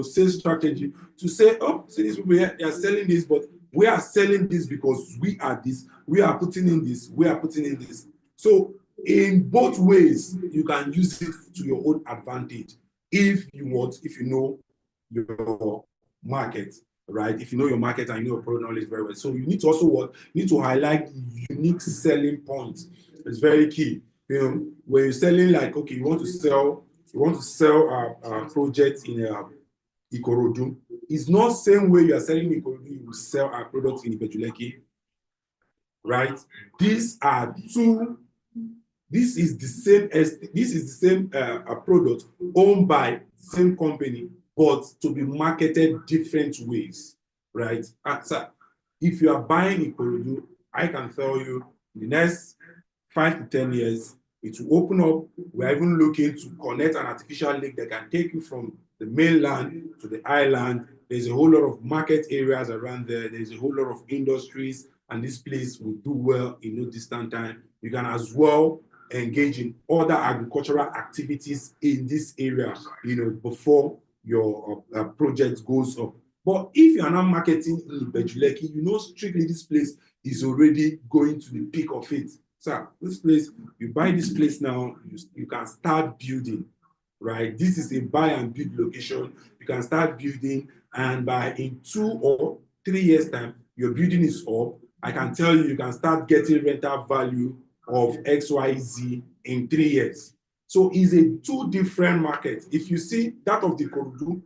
sales strategy to say, oh, see these people here, they are selling this, but we are selling this because we are this, we are putting in this, we are putting in this. So in both ways, you can use it to your own advantage if you know your market, right? If you know your market and you know your product knowledge very well. So you need to also highlight unique selling points. It's very key. When you're selling, like, okay, you want to sell a project in Ikorodu. It's not the same way you are selling Ikorodu, you will sell our product in Ibejuleki, right? This is the same product owned by the same company, but to be marketed different ways, right? So if you are buying Ikorodu, I can tell you in the next 5 to 10 years, it will open up. We're even looking to connect an artificial lake that can take you from the mainland to the island. There's a whole lot of market areas around there. There's a whole lot of industries, and this place will do well in no distant time. You can as well engage in other agricultural activities in this area, before your project goes up. But if you are not marketing in Bejuleki, strictly this place is already going to the peak of it. So this place, you buy this place now, you can start building, right? This is a buy and build location. You can start building, and in 2 or 3 years' time, your building is up. I can tell you can start getting rental value of XYZ in 3 years. So it's a two different markets. If you see that of the Ikorodu,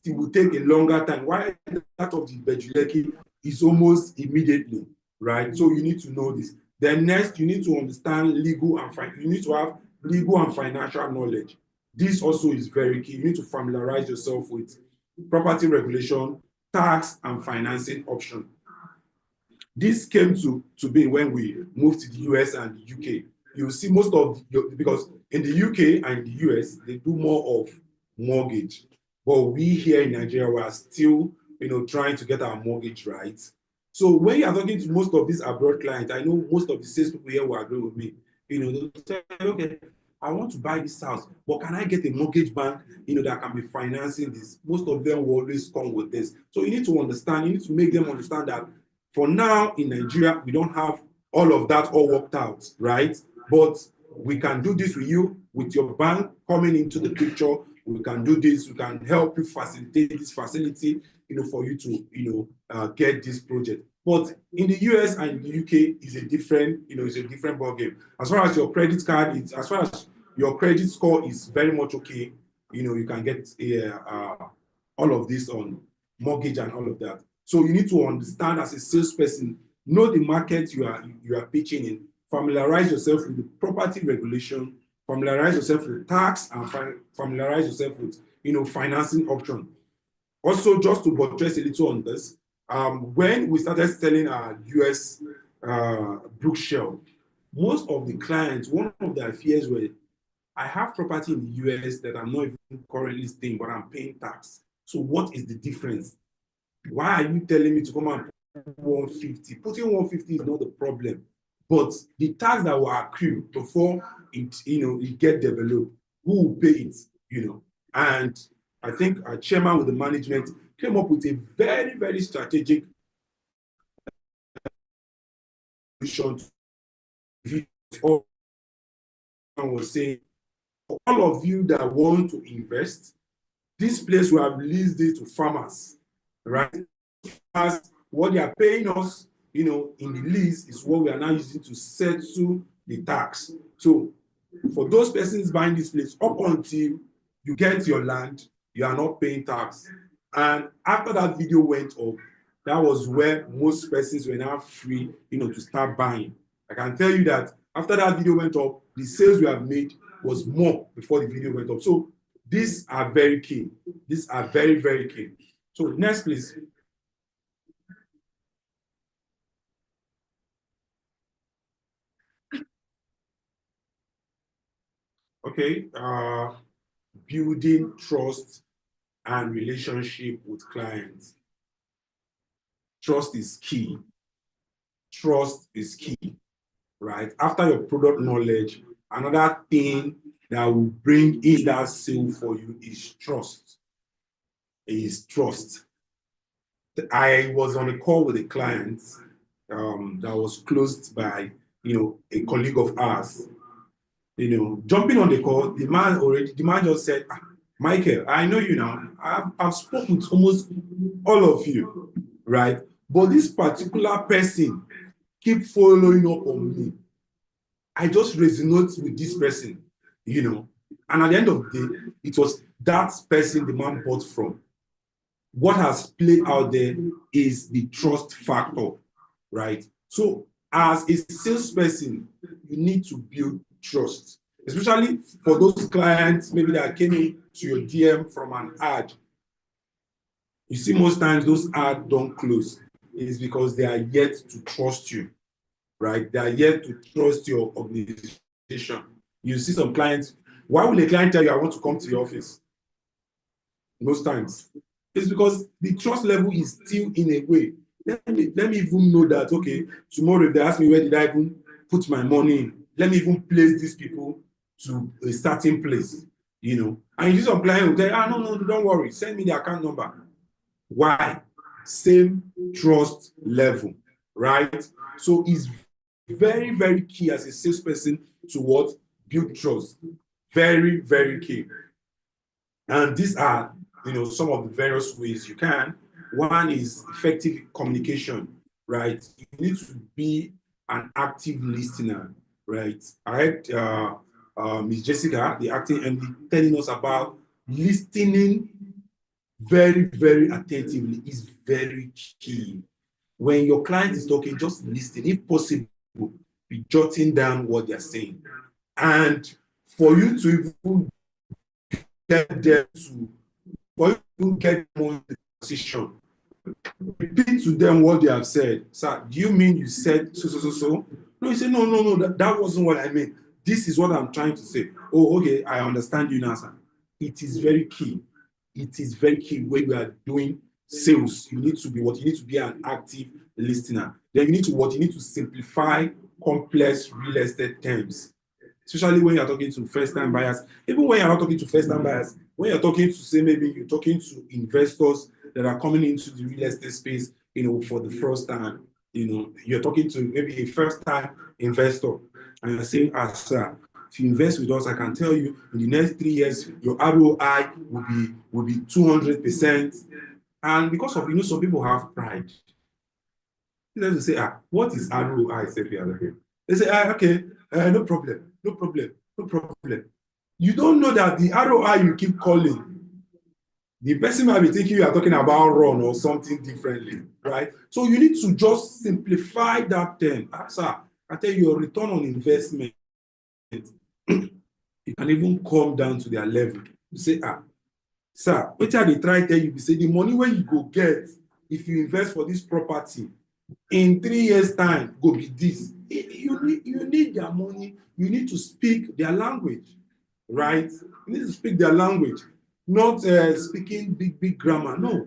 it will take a longer time, while that of the Bejuleki is almost immediately, right? So you need to know this. Then next, you need to understand you need to have legal and financial knowledge. This also is very key. You need to familiarize yourself with property regulation, tax, and financing options. This came to be when we moved to the US and the UK. You see because in the UK and the US, they do more of mortgage. But we here in Nigeria, we are still, trying to get our mortgage right. So when you are talking to most of these abroad clients, I know most of the sales people here will agree with me. They'll say, okay, I want to buy this house, but can I get a mortgage bank, that can be financing this? Most of them will always come with this. So you need to understand, you need to make them understand that for now in Nigeria, we don't have all of that all worked out, right? But we can do this with you, with your bank coming into the picture. We can do this. We can help you facilitate this facility, for you to, get this project. But in the US and the UK is a different, it's a different ballgame. As far as your credit card is, as far as your credit score is very much okay, you can get all of this on mortgage and all of that. So you need to understand as a salesperson, know the market you are pitching in, familiarize yourself with the property regulation, familiarize yourself with tax, and familiarize yourself with financing option. Also, just to buttress a little on this, when we started selling our US Brookshire, most of the clients, one of their fears were, I have property in the US that I'm not even currently staying, but I'm paying tax. So what is the difference? Why are you telling me to come and 150. Putting 150 is not the problem, but the tax that will accrue before it, it get developed, who will pay it, And I think our chairman with the management came up with a very, very strategic solution. All was saying, all of you that want to invest, this place will have leased it to farmers, right? As what they are paying us, in the lease is what we are now using to settle the tax. So for those persons buying this place, up until you get your land, you are not paying tax. And after that video went up, that was where most persons were now free, to start buying. I can tell you that after that video went up, the sales we have made was more before the video went up. So these are very key. These are very, very key. So next, please. Okay, building trust and relationship with clients. Trust is key. Trust is key, right? After your product knowledge, another thing that will bring in that sale for you is trust. Trust. I was on a call with a client that was closed by, a colleague of ours. Jumping on the call, the man just said, Michael, I know you now. I've spoken with almost all of you, right? But this particular person keep following up on me. I just resonate with this person, And at the end of the day, it was that person the man bought from. What has played out there is the trust factor, right? So as a salesperson, you need to build trust, especially for those clients maybe that came in to your DM from an ad. You see, most times those ads don't close. It's because they are yet to trust you, right? They are yet to trust your organization. You see some clients, why will a client tell you, I want to come to your office? Most times. It's because the trust level is still in a way. Let me even know that, okay, tomorrow if they ask me where did I even put my money in, let me even place these people to a certain place, And you see some client will tell you, no, don't worry, send me the account number. Why? Same trust level, right? So it's very, very key as a salesperson to what? Build trust. Very, very key. And these are, some of the various ways you can. One is effective communication, right? You need to be an active listener, right? I heard Ms. Jessica, the acting MD, telling us about listening very, very attentively is very key. When your client is talking, just listen. If possible, be jotting down what they're saying. And for you to even get them to, for you to get more in the position, repeat to them what they have said. Sir, do you mean you said so? No, you say, no, that wasn't what I meant. This is what I'm trying to say. Oh, okay, I understand you now, sir. It is very key. It is very key when you are doing sales. You need to be an active listener. Then you need to simplify complex real estate terms, especially when you're talking to first-time buyers. Even when you're not talking to first-time buyers, when you're talking to, say, maybe you're talking to investors that are coming into the real estate space, for the first time, you're talking to maybe a first-time investor, and you're saying, sir, if you invest with us, I can tell you in the next 3 years, your ROI will be 200%. And because of, some people have pride. They say, what is ROI? They say, okay, no problem. You don't know that the ROI you keep calling, the person might be thinking you are talking about run or something differently, right? So you need to just simplify that term. Sir, I tell you, your return on investment, you can even come down to their level. You say, sir, what are they trying to tell you? You say, the money where you go get, if you invest for this property, in 3 years' time, go be this. You need their money. You need to speak their language, right? You need to speak their language, not speaking big grammar. No,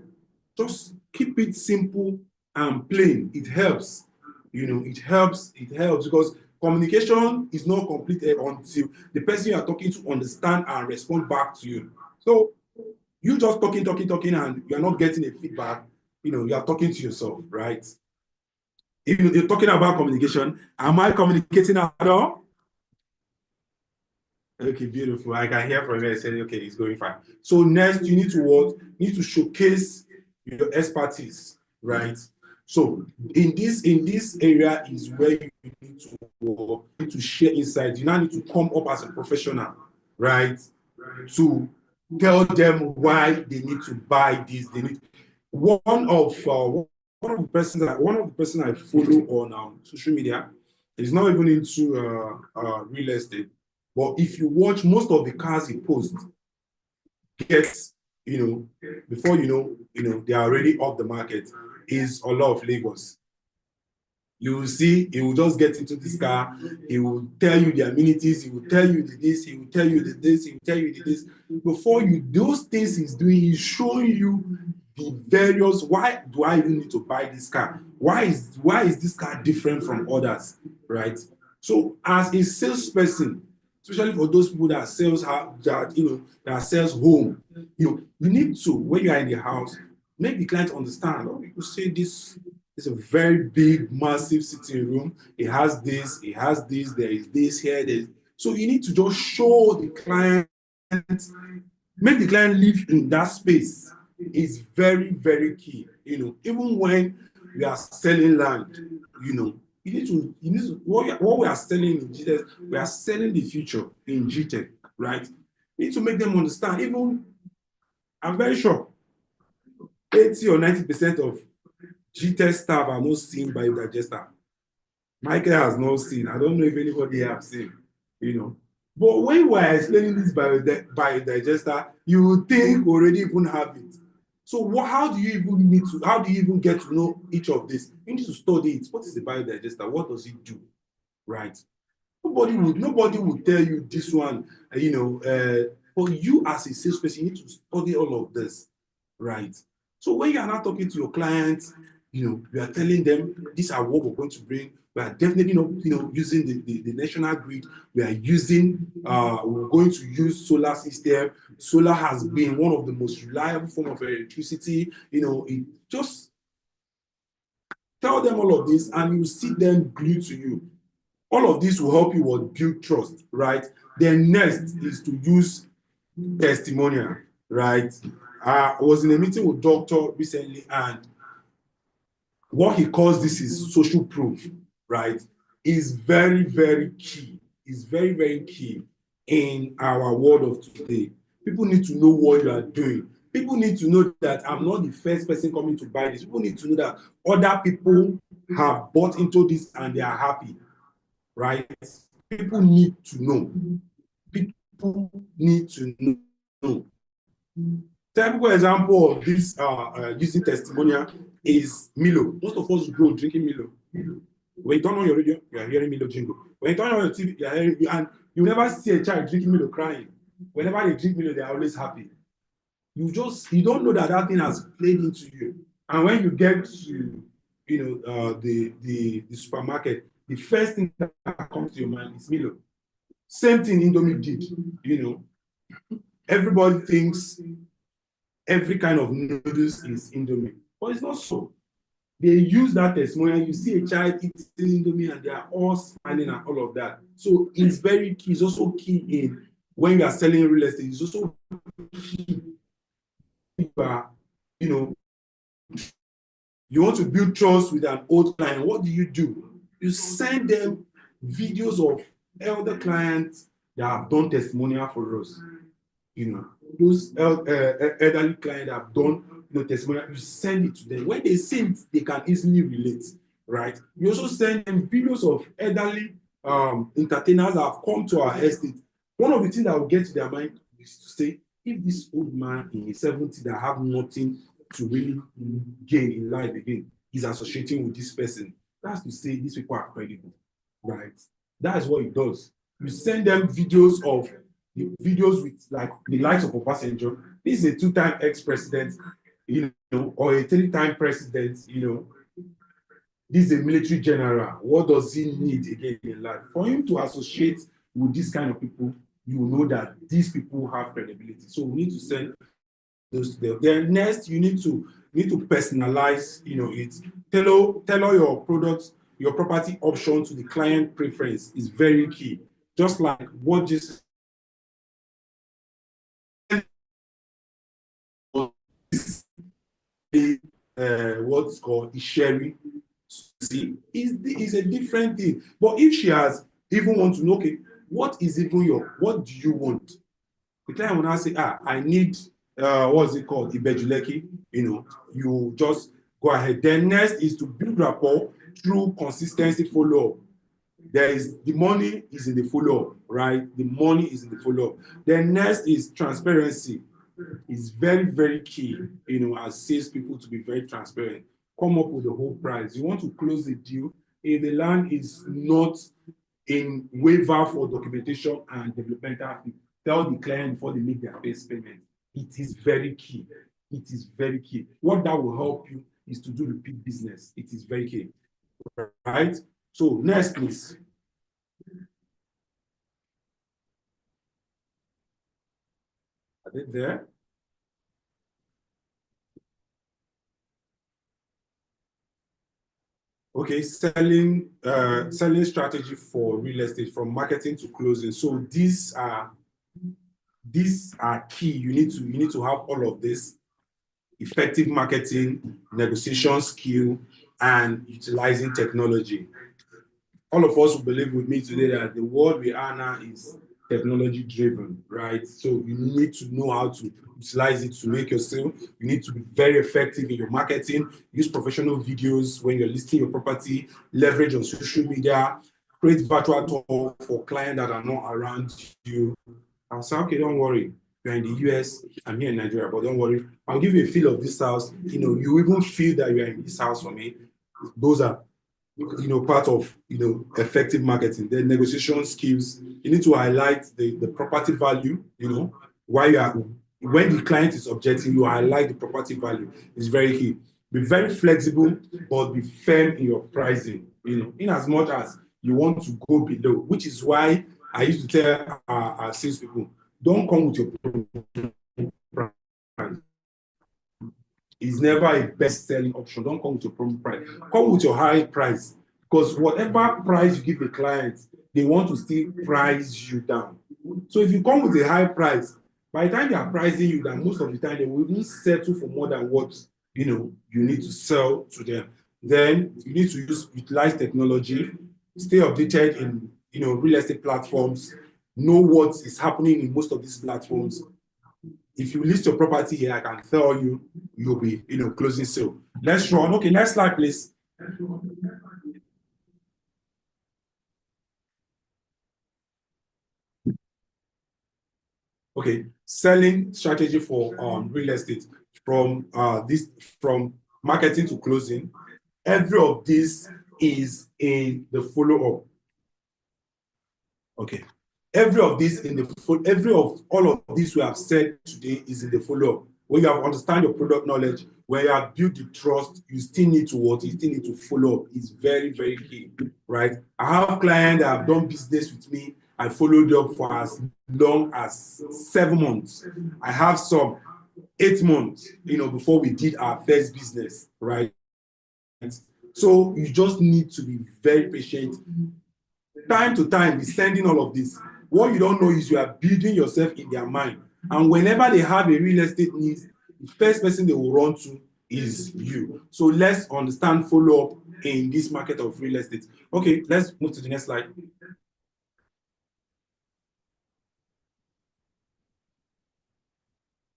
just keep it simple and plain, it helps. You know, it helps because communication is not completed until the person you are talking to understand and respond back to you. So you just talking, and you're not getting a feedback, you know, you are talking to yourself, right? If you're talking about communication, am I communicating at all? Okay, beautiful. I can hear from you saying, okay, it's going fine. So next, you need to what? You need to showcase your expertise, right? So in this area is where you need to share insights. You now need to come up as a professional, right? To tell them why they need to buy this. They need one of the persons I follow on social media is not even into real estate. But if you watch most of the cars he posts, gets, you know, before you know, they are already off the market, is a lot of Lagos. You will see, he will just get into this car, he will tell you the amenities, he will tell you the this, he will tell you the this, he will tell you the this. Before you, those things he's doing, he's showing you the various, why do I even need to buy this car? Why is this car different from others, right? So as a salesperson, especially for those people that sells home, you know, you need to, when you are in the house, make the client understand. Oh, you say this is a very big, massive sitting room. It has this, there is this here. So you need to just show the client, make the client live in that space. Is very, very key. You know, even when we are selling land, you know, you need to what we are selling in Gtext, we are selling the future in Gtext, right? You need to make them understand. Even, I'm very sure 80 or 90% of Gtext staff are not seen biodigester. Michael has not seen. I don't know if anybody has seen, you know. But when we are explaining this biodigester, you would think we already even have it. So how do you even get to know each of this? You need to study it. What is a biodigester? What does it do? Right? Nobody would tell you this one, you know, but you as a salesperson, you need to study all of this, right? So when you are not talking to your clients, you know, you are telling them these are what we're going to bring. We are definitely not, you know, using the national grid. We are using, we're going to use solar system. Solar has been one of the most reliable form of electricity. You know, it just tell them all of this, and you see them glued to you. All of this will help you build trust, right? Then next is to use testimonial, right? I was in a meeting with doctor recently, and what he calls this is social proof, right? Is very, very key. Is very, very key in our world of today. People need to know what you are doing. People need to know that I'm not the first person coming to buy this. People need to know that other people have bought into this and they are happy, right? People need to know. People need to know. Typical example of this using testimonial is Milo. Most of us grow drinking Milo. When you turn on your radio, you are hearing Milo jingle. When you turn on your TV, you are hearing, and you never see a child drinking Milo crying. Whenever they drink Milo, they are always happy. You don't know that thing has played into you. And when you get to, you know, the supermarket, the first thing that comes to your mind is Milo. Same thing Indomie did, you know. Everybody thinks every kind of noodles is Indomie, but it's not so. They use that testimonial. You see a child eating Indomie and they are all smiling and all of that. So it's very key. It's also key in when you are selling real estate. It's also key. You know, you want to build trust with an old client. What do? You send them videos of elder clients that have done testimonial for us. You know, those elderly clients have done, you know, testimonial. You send it to them. When they see it, they can easily relate, right? You also send them videos of elderly entertainers that have come to our estate. One of the things that will get to their mind is to say, if this old man in his 70s that have nothing to really gain in life again is associating with this person, that's to say these people are credible, right? That's what it does. You send them videos with like the likes of a passenger. This is a 2-time ex-president, you know, or a 3-time president, you know. this is a military general. What does he need again in life? For him to associate with this kind of people, you know that these people have credibility. So we need to send those to them. Then next, you need to personalize, it. Tailor your products, your property option to the client preference is very key. Just like what just what's called sherry, see, is a different thing. But if she has even want to know, okay, what do you want? The client will now say, I need what's it called, Ibejuleki. You just go ahead. Then next is to build rapport through consistency follow-up. The money is in the follow-up, right? The money is in the follow-up. Then next is transparency. It's very, very key, as salespeople, to be very transparent. Come up with the whole price. You want to close the deal. If the land is not in waiver for documentation and developmental fee, tell the client before they make their first payment. It is very key. It is very key. What that will help you is to do repeat business. It is very key. Right? So next, please. Are they there? Okay, selling strategy for real estate from marketing to closing. So these are key. You need to have all of this: effective marketing, negotiation skill, and utilizing technology. All of us will believe with me today that the world we are now is technology driven, right? So you need to know how to utilize it to make your sale. You need to be very effective in your marketing, use professional videos when you're listing your property, leverage on social media, create virtual tour for clients that are not around you. I'll say, okay, don't worry. You're in the US, I'm here in Nigeria, but don't worry. I'll give you a feel of this house. You even feel that you're in this house for me. Those are part of effective marketing. Then negotiation skills. You need to highlight the property value. When the client is objecting, you highlight the property value. It's very key. Be very flexible, but be firm in your pricing. In as much as you want to go below, which is why I used to tell our salespeople, don't come with your price. It's never a best-selling option. Don't come with your promo price. Come with your high price. Because whatever price you give the client, they want to still price you down. So if you come with a high price, by the time they are pricing you down, most of the time they will even settle for more than what you need to sell to them. Then you need to utilize technology, stay updated in real estate platforms, know what is happening in most of these platforms. If you list your property here, I can tell you, you'll be, closing sale. Let's run. Okay, next slide, please. Okay, selling strategy for real estate from marketing to closing. Every of this is in the follow-up. Okay. All of this we have said today is in the follow-up. When you have understand your product knowledge, when you have built the trust, you still need to follow up. It's very, very key, right? I have clients that have done business with me. I followed up for as long as 7 months. I have some 8 months, before we did our first business, right? So you just need to be very patient. Time to time, be sending all of this. What you don't know is you are building yourself in their mind. And whenever they have a real estate need, the first person they will run to is you. So let's understand follow-up in this market of real estate. Okay, let's move to the next slide.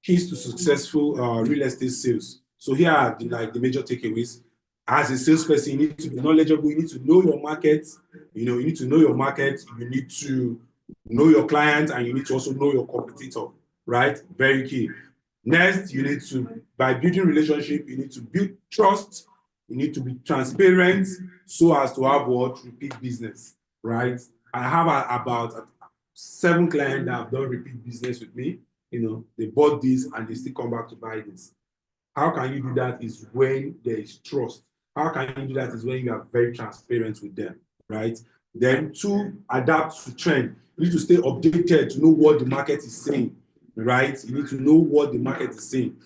Keys to successful real estate sales. So here are the major takeaways. As a salesperson, you need to be knowledgeable. You need to know your market. You need to know your market. You need to know your clients, and you need to also know your competitor, right? Very key. Next, you need to, by building relationship, you need to build trust. You need to be transparent so as to have repeat business, right? I have about 7 clients that have done repeat business with me. They bought this and they still come back to buy this. How can you do that? Is when there is trust. How can you do that? Is when you are very transparent with them, right? Then 2, adapt to trend. You need to stay updated to know what the market is saying, right? You need to know what the market is saying.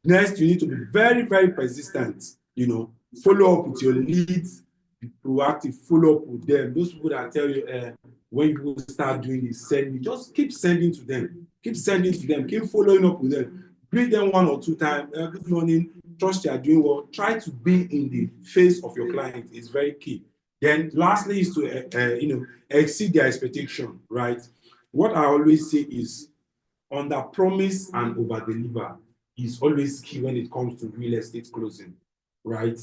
Next, you need to be very, very persistent. You know, follow up with your leads, be proactive, follow up with them. Those people that tell you when you start doing this, send me, just keep sending to them, keep sending to them, keep following up with them. Greet them 1 or 2 times. Good morning, trust you are doing well. Try to be in the face of your client is very key. Then lastly is to exceed their expectation, right? What I always say is under promise and over deliver is always key when it comes to real estate closing, right?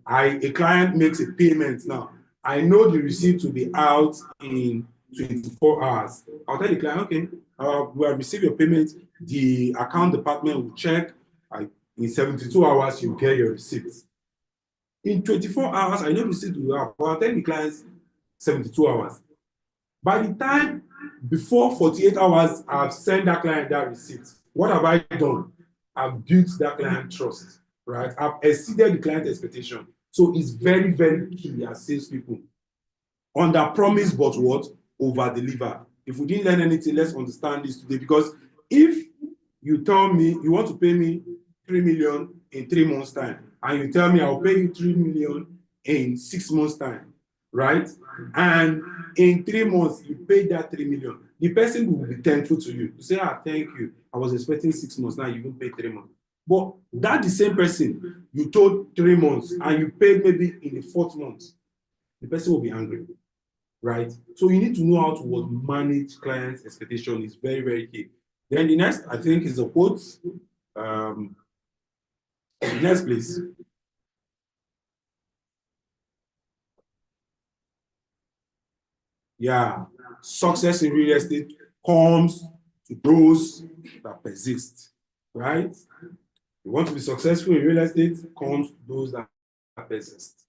A client makes a payment now. I know the receipt will be out in 24 hours. I'll tell the client, okay, we have received your payment. The account department will check. In 72 hours, you get your receipt. In 24 hours, I know the receipt will have, but I'll tell the clients 72 hours. By the time, before 48 hours, I've sent that client that receipt. What have I done? I've built that client trust, right? I've exceeded the client expectation. So it's very, very key as salespeople. Under promise, but what? Over deliver. If we didn't learn anything, let's understand this today. Because if you tell me you want to pay me 3 million in 3 months' time, and you tell me I'll pay you 3 million in 6 months' time, right? And in 3 months, you pay that 3 million. The person will be thankful to you. You say, thank you. I was expecting 6 months, now you will pay 3 months. But that the same person, you told 3 months, and you paid maybe in the 4th month, the person will be angry, right? So you need to know how to manage clients' expectation is very, very key. Then the next, I think, is a quote. Next, please. Yeah, success in real estate comes to those that persist, right? You want to be successful in real estate, comes to those that persist.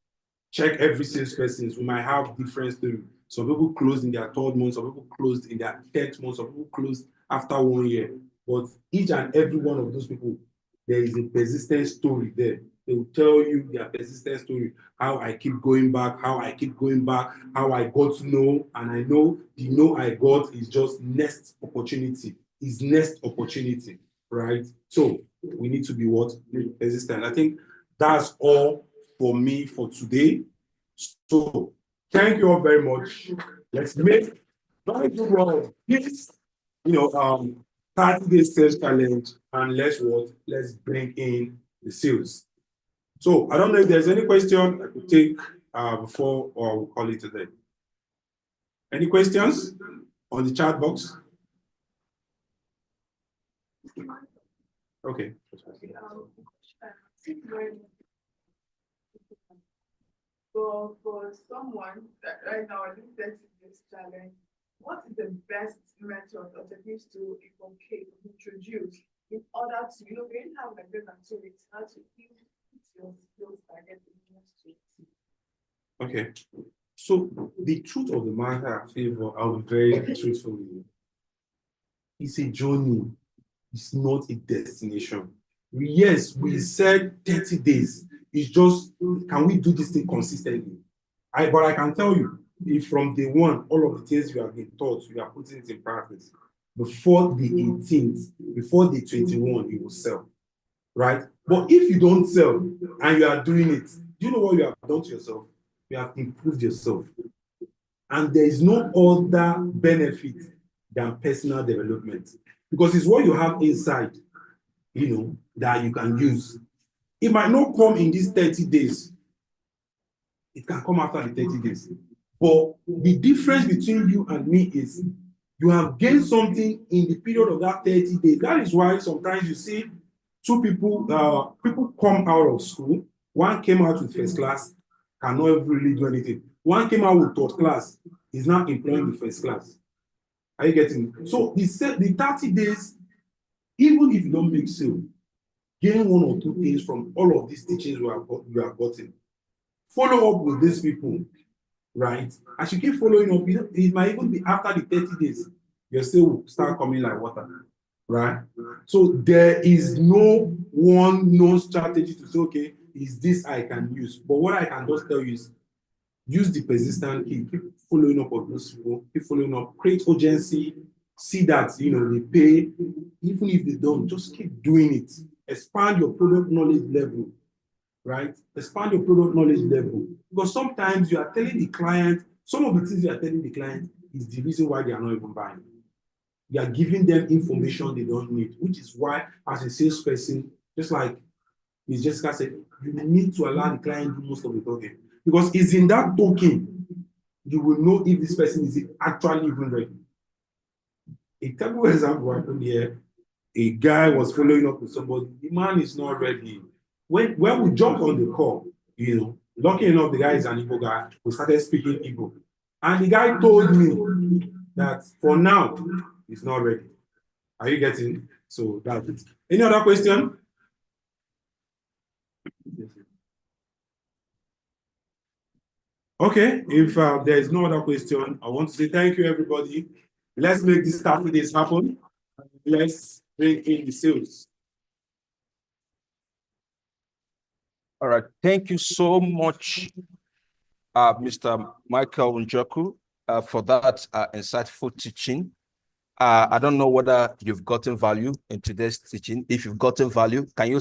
Check every salesperson. We might have different stories. Some people closed in their 3rd month, some people closed in their 10th month, some people closed after 1 year. But each and every one of those people, there is a persistent story there. They will tell you their persistent story, how I keep going back, how I keep going back, how I got to know, and I know the know I got is just next opportunity, is next opportunity, right? So we need to be what? Persistent. I think that's all for me for today. So thank you all very much. Let's make this, 30-day sales challenge, and let's bring in the sales. So I don't know if there's any question I could take before, or we'll call it today. Any questions on the chat box? Okay. For someone that right now is this challenge, what is the best method or techniques to introduce in order to, we didn't have like this until it's how to use your skills target in the street. Okay. So the truth of the matter, I'll be very truthful with you. It's a journey. It's not a destination. Yes, we said 30 days. It's just, can we do this thing consistently? But I can tell you, if from day one, all of the things you have been taught, you are putting it in practice, before the 18th, before the 21, you will sell, right? But if you don't sell and you are doing it, do you know what you have done to yourself? You have improved yourself. And there is no other benefit than personal development, because it's what you have inside, that you can use. It might not come in these 30 days. It can come after the 30 days. But the difference between you and me is you have gained something in the period of that 30 days. That is why sometimes you see two people, people come out of school. One came out with first class, cannot really do anything. One came out with third class, is now employing the first class. Are you getting it? So the 30 days, even if you don't make sale, gain 1 or 2 things from all of these teachings you have gotten. Follow up with these people, right? As you keep following up, it might even be after the 30 days, your sale will start coming like water, right? So there is no one known strategy to say, okay, is this I can use. But what I can just tell you is use the persistent key, keep following up on those people, keep following up, create urgency, see that they pay, even if they don't, just keep doing it. Expand your product knowledge level, right? Expand your product knowledge level. Because sometimes you are telling the client, some of the things you are telling the client is the reason why they are not even buying. You are giving them information they don't need, which is why, as a salesperson, just like Ms. Jessica said, you need to allow the client to do most of the talking. Because it's in that talking, you will know if this person is actually even ready. A typical example happened here. A guy was following up with somebody. The man is not ready. When we jumped on the call, lucky enough, the guy is an Igbo guy. We started speaking Igbo. And the guy told me that for now, he's not ready. Are you getting? So that's it. Any other question? Okay, if there is no other question, I want to say thank you, everybody. Let's make this 30 days happen. Let's bring in the sales. All right. Thank you so much, Mr. Michael Njoku, for that insightful teaching. I don't know whether you've gotten value in today's teaching. If you've gotten value, can you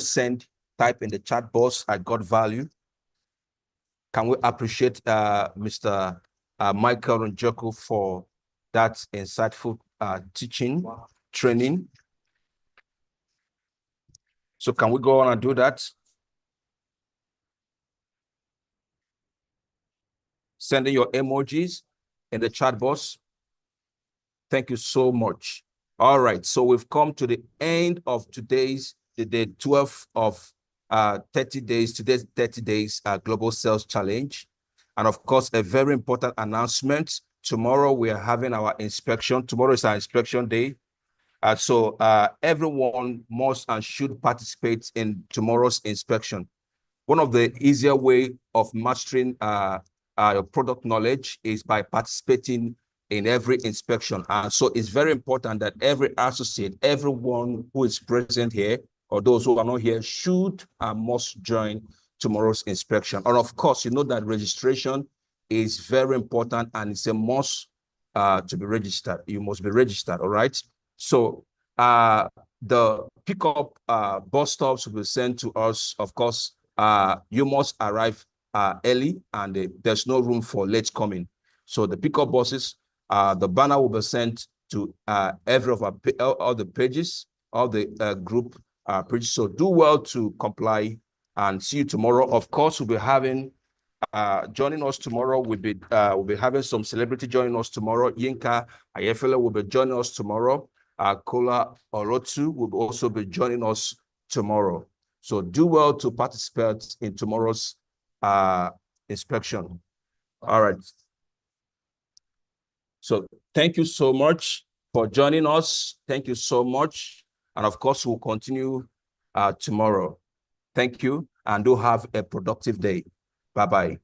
type in the chat box, I got value? Can we appreciate Mr. Michael Njoku for that insightful teaching, training? So can we go on and do that? Sending your emojis in the chat box. Thank you so much. All right, so we've come to the end of the day 12 of 30 days, today's 30 days Global Sales Challenge. And of course, a very important announcement. Tomorrow we are having our inspection. Tomorrow is our inspection day. So everyone must and should participate in tomorrow's inspection. One of the easier way of mastering your product knowledge is by participating in every inspection. So it's very important that every associate, everyone who is present here, or those who are not here, should and must join tomorrow's inspection. And of course, you know that registration is very important and it's a must to be registered. You must be registered, all right? So the pickup bus stops will be sent to us. Of course, you must arrive early and there's no room for late coming. So the pickup buses, the banner will be sent to every of all the pages of the group pages. So do well to comply and see you tomorrow. Of course, we'll be having joining us tomorrow. We'll be having some celebrity joining us tomorrow. Yinka Ayefele will be joining us tomorrow. Kola Orotu will also be joining us tomorrow. So do well to participate in tomorrow's inspection. All right. So thank you so much for joining us. Thank you so much. And of course, we'll continue tomorrow. Thank you and do have a productive day. Bye-bye.